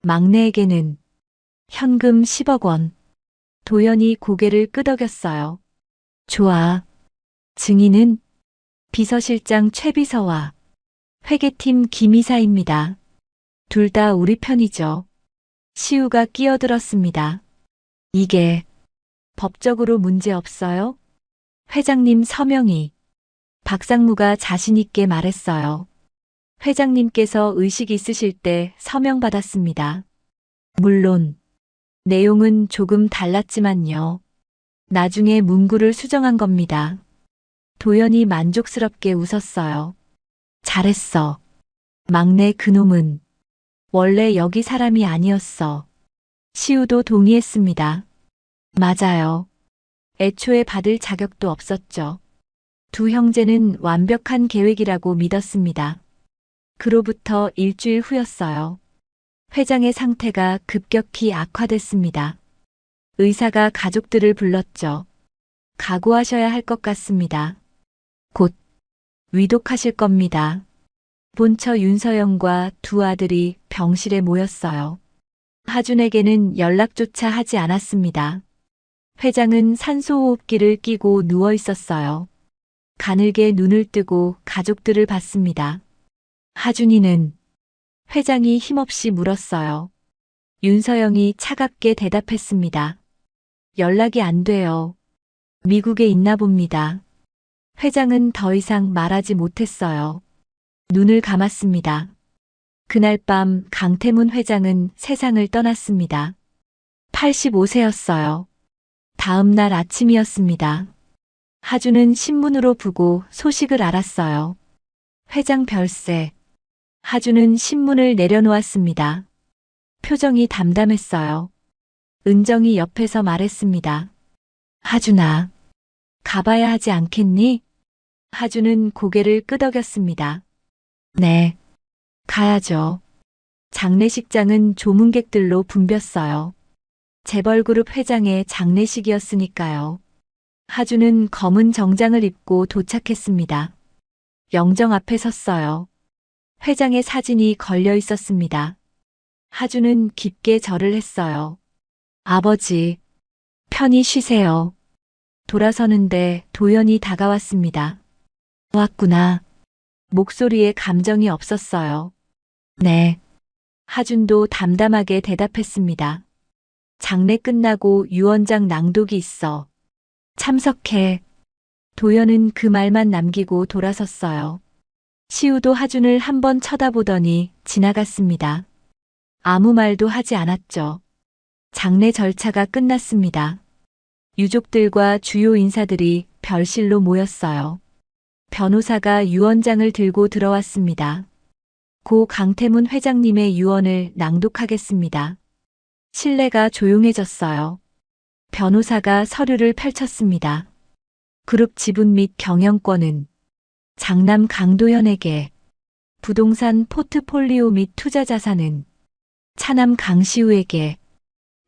막내에게는 현금 10억 원. 도연이 고개를 끄덕였어요. 좋아. 증인은 비서실장 최비서와 회계팀 김이사입니다. 둘 다 우리 편이죠. 시우가 끼어들었습니다. 이게 법적으로 문제 없어요? 회장님 서명이. 박상무가 자신있게 말했어요. 회장님께서 의식 있으실 때 서명받았습니다. 물론 내용은 조금 달랐지만요. 나중에 문구를 수정한 겁니다. 도연이 만족스럽게 웃었어요. 잘했어. 막내 그놈은 원래 여기 사람이 아니었어. 시우도 동의했습니다. 맞아요. 애초에 받을 자격도 없었죠. 두 형제는 완벽한 계획이라고 믿었습니다. 그로부터 일주일 후였어요. 회장의 상태가 급격히 악화됐습니다. 의사가 가족들을 불렀죠. 각오하셔야 할 것 같습니다. 곧 위독하실 겁니다. 본처 윤서영과 두 아들이 병실에 모였어요. 하준에게는 연락조차 하지 않았습니다. 회장은 산소호흡기를 끼고 누워 있었어요. 가늘게 눈을 뜨고 가족들을 봤습니다. 하준이는 회장이 힘없이 물었어요. 윤서영이 차갑게 대답했습니다. 연락이 안 돼요. 미국에 있나 봅니다. 회장은 더 이상 말하지 못했어요. 눈을 감았습니다. 그날 밤 강태문 회장은 세상을 떠났습니다. 85세였어요. 다음 날 아침이었습니다. 하준은 신문으로 보고 소식을 알았어요. 회장 별세. 하준은 신문을 내려놓았습니다. 표정이 담담했어요. 은정이 옆에서 말했습니다. 하준아, 가봐야 하지 않겠니? 하준은 고개를 끄덕였습니다. 네, 가야죠. 장례식장은 조문객들로 붐볐어요. 재벌그룹 회장의 장례식이었으니까요. 하준은 검은 정장을 입고 도착했습니다. 영정 앞에 섰어요. 회장의 사진이 걸려 있었습니다. 하준은 깊게 절을 했어요. 아버지, 편히 쉬세요. 돌아서는데 도연이 다가왔습니다. 왔구나. 목소리에 감정이 없었어요. 네. 하준도 담담하게 대답했습니다. 장례 끝나고 유원장 낭독이 있어. 참석해. 도연은 그 말만 남기고 돌아섰어요. 시우도 하준을 한번 쳐다보더니 지나갔습니다. 아무 말도 하지 않았죠. 장례 절차가 끝났습니다. 유족들과 주요 인사들이 별실로 모였어요. 변호사가 유언장을 들고 들어왔습니다. 고 강태문 회장님의 유언을 낭독하겠습니다. 실내가 조용해졌어요. 변호사가 서류를 펼쳤습니다. 그룹 지분 및 경영권은 장남 강도연에게, 부동산 포트폴리오 및 투자 자산은 차남 강시우에게.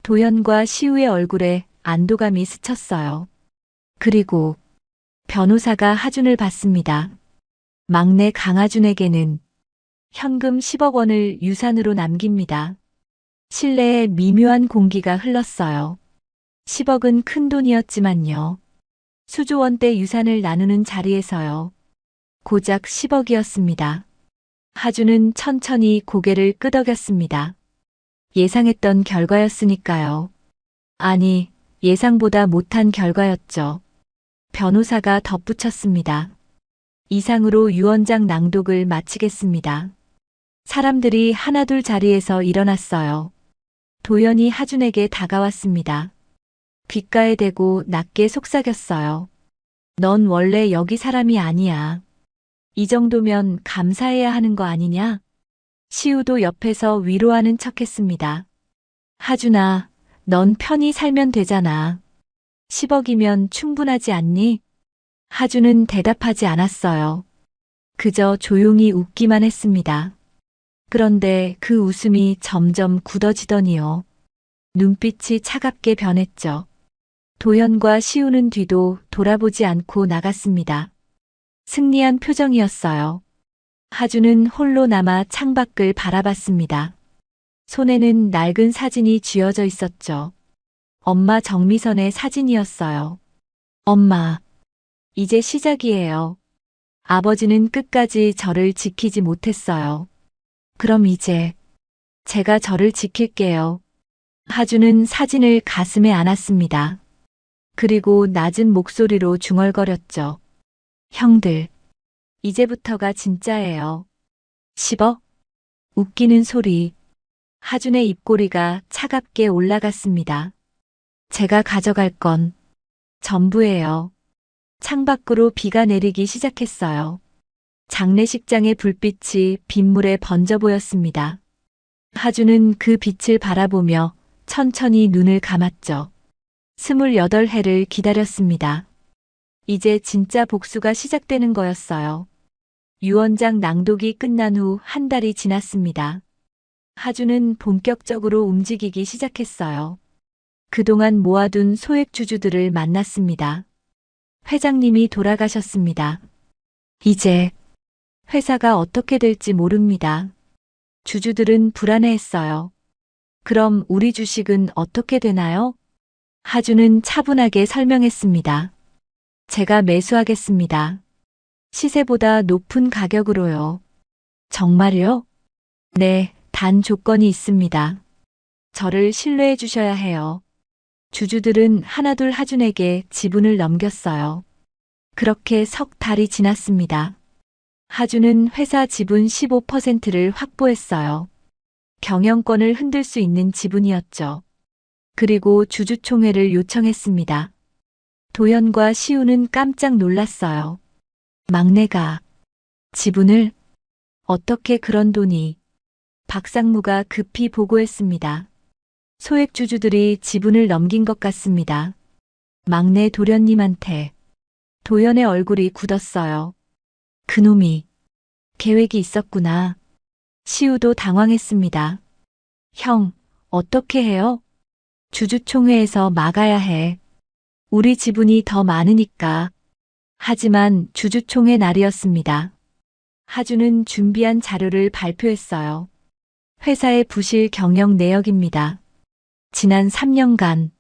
도연과 시우의 얼굴에 안도감이 스쳤어요. 그리고 변호사가 하준을 봤습니다. 막내 강하준에게는 현금 10억 원을 유산으로 남깁니다. 실내에 미묘한 공기가 흘렀어요. 10억은 큰 돈이었지만요. 수조 원대 유산을 나누는 자리에서요. 고작 10억이었습니다. 하준은 천천히 고개를 끄덕였습니다. 예상했던 결과였으니까요. 아니, 예상보다 못한 결과였죠. 변호사가 덧붙였습니다. 이상으로 유언장 낭독을 마치겠습니다. 사람들이 하나둘 자리에서 일어났어요. 도연이 하준에게 다가왔습니다. 귓가에 대고 낮게 속삭였어요. 넌 원래 여기 사람이 아니야. 이 정도면 감사해야 하는 거 아니냐? 시우도 옆에서 위로하는 척했습니다. 하준아, 넌 편히 살면 되잖아. 10억이면 충분하지 않니? 하준은 대답하지 않았어요. 그저 조용히 웃기만 했습니다. 그런데 그 웃음이 점점 굳어지더니요. 눈빛이 차갑게 변했죠. 도현과 시우는 뒤도 돌아보지 않고 나갔습니다. 승리한 표정이었어요. 하준은 홀로 남아 창밖을 바라봤습니다. 손에는 낡은 사진이 쥐어져 있었죠. 엄마 정미선의 사진이었어요. 엄마, 이제 시작이에요. 아버지는 끝까지 저를 지키지 못했어요. 그럼 이제 제가 저를 지킬게요. 하준은 사진을 가슴에 안았습니다. 그리고 낮은 목소리로 중얼거렸죠. 형들, 이제부터가 진짜예요. 10억? 웃기는 소리. 하준의 입꼬리가 차갑게 올라갔습니다. 제가 가져갈 건 전부예요. 창밖으로 비가 내리기 시작했어요. 장례식장의 불빛이 빗물에 번져 보였습니다. 하준은 그 빛을 바라보며 천천히 눈을 감았죠. 28해를 기다렸습니다. 이제 진짜 복수가 시작되는 거였어요. 유언장 낭독이 끝난 후 한 달이 지났습니다. 하준은 본격적으로 움직이기 시작했어요. 그동안 모아둔 소액주주들을 만났습니다. 회장님이 돌아가셨습니다. 이제 회사가 어떻게 될지 모릅니다. 주주들은 불안해했어요. 그럼 우리 주식은 어떻게 되나요? 하준은 차분하게 설명했습니다. 제가 매수하겠습니다. 시세보다 높은 가격으로요. 정말요? 네, 단 조건이 있습니다. 저를 신뢰해 주셔야 해요. 주주들은 하나둘 하준에게 지분을 넘겼어요. 그렇게 석 달이 지났습니다. 하준은 회사 지분 15%를 확보했어요. 경영권을 흔들 수 있는 지분이었죠. 그리고 주주총회를 요청했습니다. 도연과 시우는 깜짝 놀랐어요. 막내가 지분을 어떻게 그런 돈이? 박상무가 급히 보고했습니다. 소액주주들이 지분을 넘긴 것 같습니다. 막내 도련님한테. 도연의 얼굴이 굳었어요. 그놈이 계획이 있었구나. 시우도 당황했습니다. 형, 어떻게 해요? 주주총회에서 막아야 해. 우리 지분이 더 많으니까. 하지만 주주총회 날이었습니다. 하준은 준비한 자료를 발표했어요. 회사의 부실 경영 내역입니다. 지난 3년간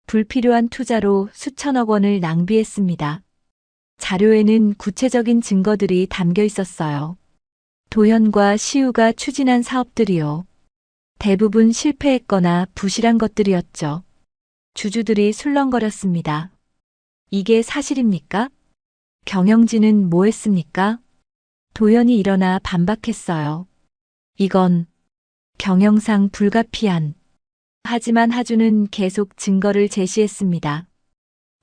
불필요한 투자로 수천억 원을 낭비했습니다. 자료에는 구체적인 증거들이 담겨 있었어요. 도현과 시우가 추진한 사업들이요. 대부분 실패했거나 부실한 것들이었죠. 주주들이 술렁거렸습니다. 이게 사실입니까? 경영진은 뭐 했습니까? 도연이 일어나 반박했어요. 이건 경영상 불가피한. 하지만 하준은 계속 증거를 제시했습니다.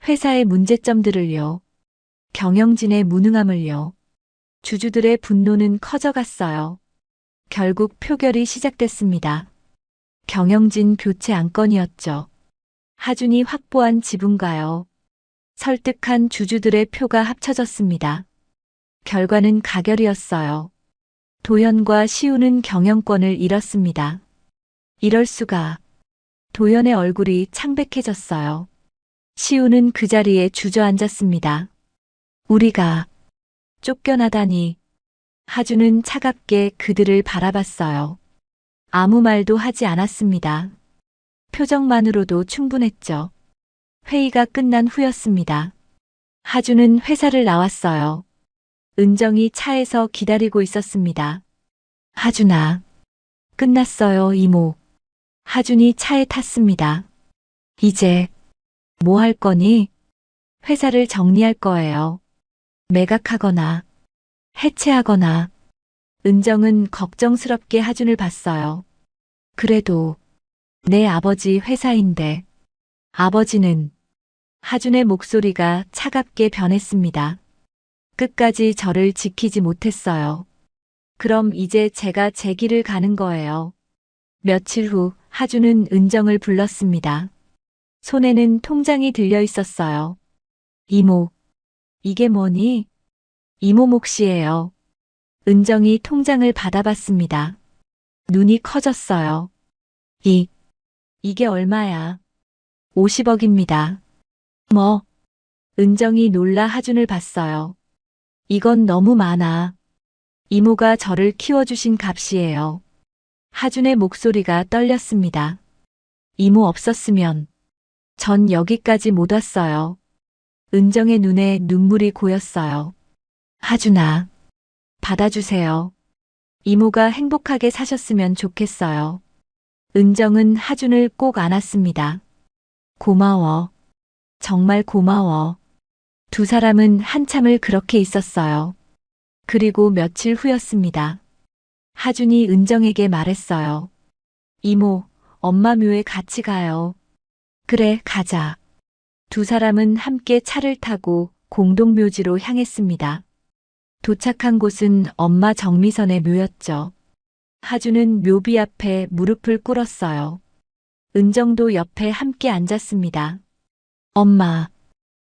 회사의 문제점들을요. 경영진의 무능함을요. 주주들의 분노는 커져갔어요. 결국 표결이 시작됐습니다. 경영진 교체 안건이었죠. 하준이 확보한 지분가요. 설득한 주주들의 표가 합쳐졌습니다. 결과는 가결이었어요. 도연과 시우는 경영권을 잃었습니다. 이럴 수가. 도연의 얼굴이 창백해졌어요. 시우는 그 자리에 주저앉았습니다. 우리가 쫓겨나다니. 하준은 차갑게 그들을 바라봤어요. 아무 말도 하지 않았습니다. 표정만으로도 충분했죠. 회의가 끝난 후였습니다. 하준은 회사를 나왔어요. 은정이 차에서 기다리고 있었습니다. 하준아, 끝났어요, 이모. 하준이 차에 탔습니다. 이제 뭐 할 거니? 회사를 정리할 거예요. 매각하거나 해체하거나. 은정은 걱정스럽게 하준을 봤어요. 그래도 내 아버지 회사인데. 아버지는 하준의 목소리가 차갑게 변했습니다. 끝까지 저를 지키지 못했어요. 그럼 이제 제가 제 길을 가는 거예요. 며칠 후 하준은 은정을 불렀습니다. 손에는 통장이 들려 있었어요. 이모, 이게 뭐니? 이모 몫이에요. 은정이 통장을 받아봤습니다. 눈이 커졌어요. 이게 얼마야? 50억입니다. 뭐? 은정이 놀라 하준을 봤어요. 이건 너무 많아. 이모가 저를 키워주신 값이에요. 하준의 목소리가 떨렸습니다. 이모 없었으면 전 여기까지 못 왔어요. 은정의 눈에 눈물이 고였어요. 하준아, 받아주세요. 이모가 행복하게 사셨으면 좋겠어요. 은정은 하준을 꼭 안았습니다. 고마워. 정말 고마워. 두 사람은 한참을 그렇게 있었어요. 그리고 며칠 후였습니다. 하준이 은정에게 말했어요. 이모, 엄마 묘에 같이 가요. 그래, 가자. 두 사람은 함께 차를 타고 공동묘지로 향했습니다. 도착한 곳은 엄마 정미선의 묘였죠. 하준은 묘비 앞에 무릎을 꿇었어요. 은정도 옆에 함께 앉았습니다. 엄마,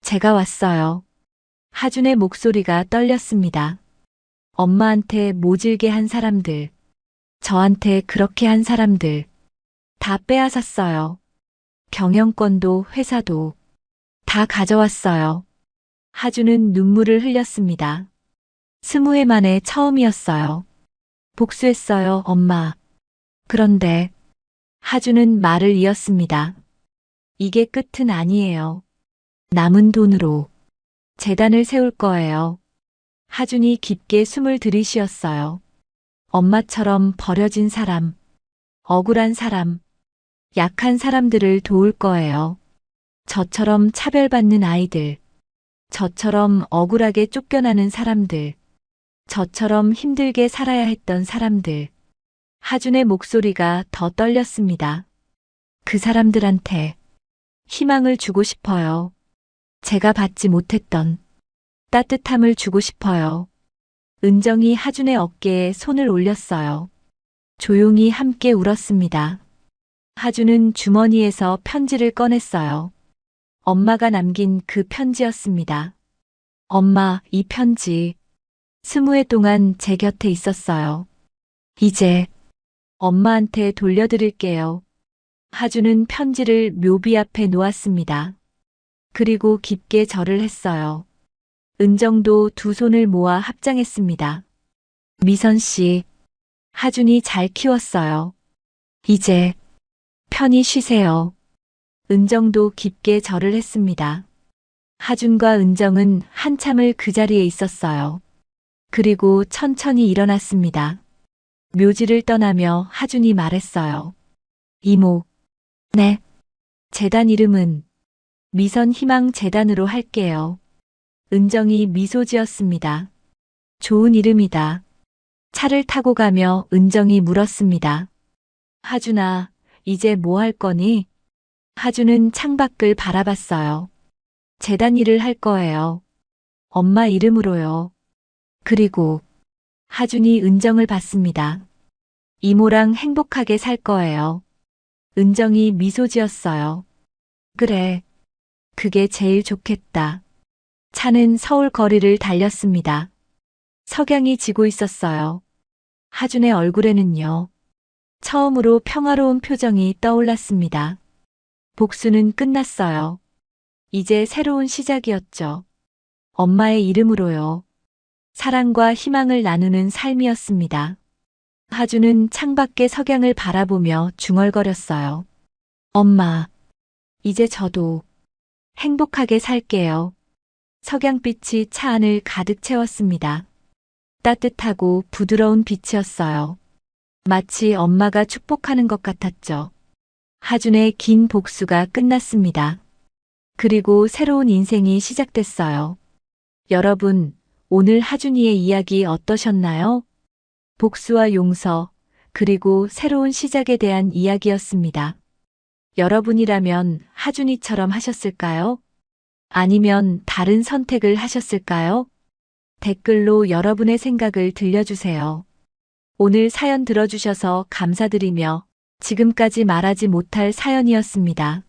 제가 왔어요. 하준의 목소리가 떨렸습니다. 엄마한테 모질게 한 사람들, 저한테 그렇게 한 사람들, 다 빼앗았어요. 경영권도 회사도 다 가져왔어요. 하준은 눈물을 흘렸습니다. 20해 만에 처음이었어요. 복수했어요, 엄마. 그런데 하준은 말을 이었습니다. 이게 끝은 아니에요. 남은 돈으로 재단을 세울 거예요. 하준이 깊게 숨을 들이쉬었어요. 엄마처럼 버려진 사람, 억울한 사람, 약한 사람들을 도울 거예요. 저처럼 차별받는 아이들, 저처럼 억울하게 쫓겨나는 사람들, 저처럼 힘들게 살아야 했던 사람들. 하준의 목소리가 더 떨렸습니다. 그 사람들한테 희망을 주고 싶어요. 제가 받지 못했던 따뜻함을 주고 싶어요. 은정이 하준의 어깨에 손을 올렸어요. 조용히 함께 울었습니다. 하준은 주머니에서 편지를 꺼냈어요. 엄마가 남긴 그 편지였습니다. 엄마, 이 편지 20해 동안 제 곁에 있었어요. 이제 엄마한테 돌려드릴게요. 하준은 편지를 묘비 앞에 놓았습니다. 그리고 깊게 절을 했어요. 은정도 두 손을 모아 합장했습니다. 미선 씨, 하준이 잘 키웠어요. 이제 편히 쉬세요. 은정도 깊게 절을 했습니다. 하준과 은정은 한참을 그 자리에 있었어요. 그리고 천천히 일어났습니다. 묘지를 떠나며 하준이 말했어요. 이모, 네. 재단 이름은 미선 희망 재단으로 할게요. 은정이 미소 지었습니다. 좋은 이름이다. 차를 타고 가며 은정이 물었습니다. 하준아, 이제 뭐 할 거니? 하준은 창밖을 바라봤어요. 재단 일을 할 거예요. 엄마 이름으로요. 그리고 하준이 은정을 봤습니다. 이모랑 행복하게 살 거예요. 은정이 미소 지었어요. 그래, 그게 제일 좋겠다. 차는 서울 거리를 달렸습니다. 석양이 지고 있었어요. 하준의 얼굴에는요. 처음으로 평화로운 표정이 떠올랐습니다. 복수는 끝났어요. 이제 새로운 시작이었죠. 엄마의 이름으로요. 사랑과 희망을 나누는 삶이었습니다. 하준은 창밖의 석양을 바라보며 중얼거렸어요. 엄마, 이제 저도 행복하게 살게요. 석양빛이 차 안을 가득 채웠습니다. 따뜻하고 부드러운 빛이었어요. 마치 엄마가 축복하는 것 같았죠. 하준의 긴 복수가 끝났습니다. 그리고 새로운 인생이 시작됐어요. 여러분, 오늘 하준이의 이야기 어떠셨나요? 복수와 용서, 그리고 새로운 시작에 대한 이야기였습니다. 여러분이라면 하준이처럼 하셨을까요? 아니면 다른 선택을 하셨을까요? 댓글로 여러분의 생각을 들려주세요. 오늘 사연 들어주셔서 감사드리며 지금까지 말하지 못할 사연이었습니다.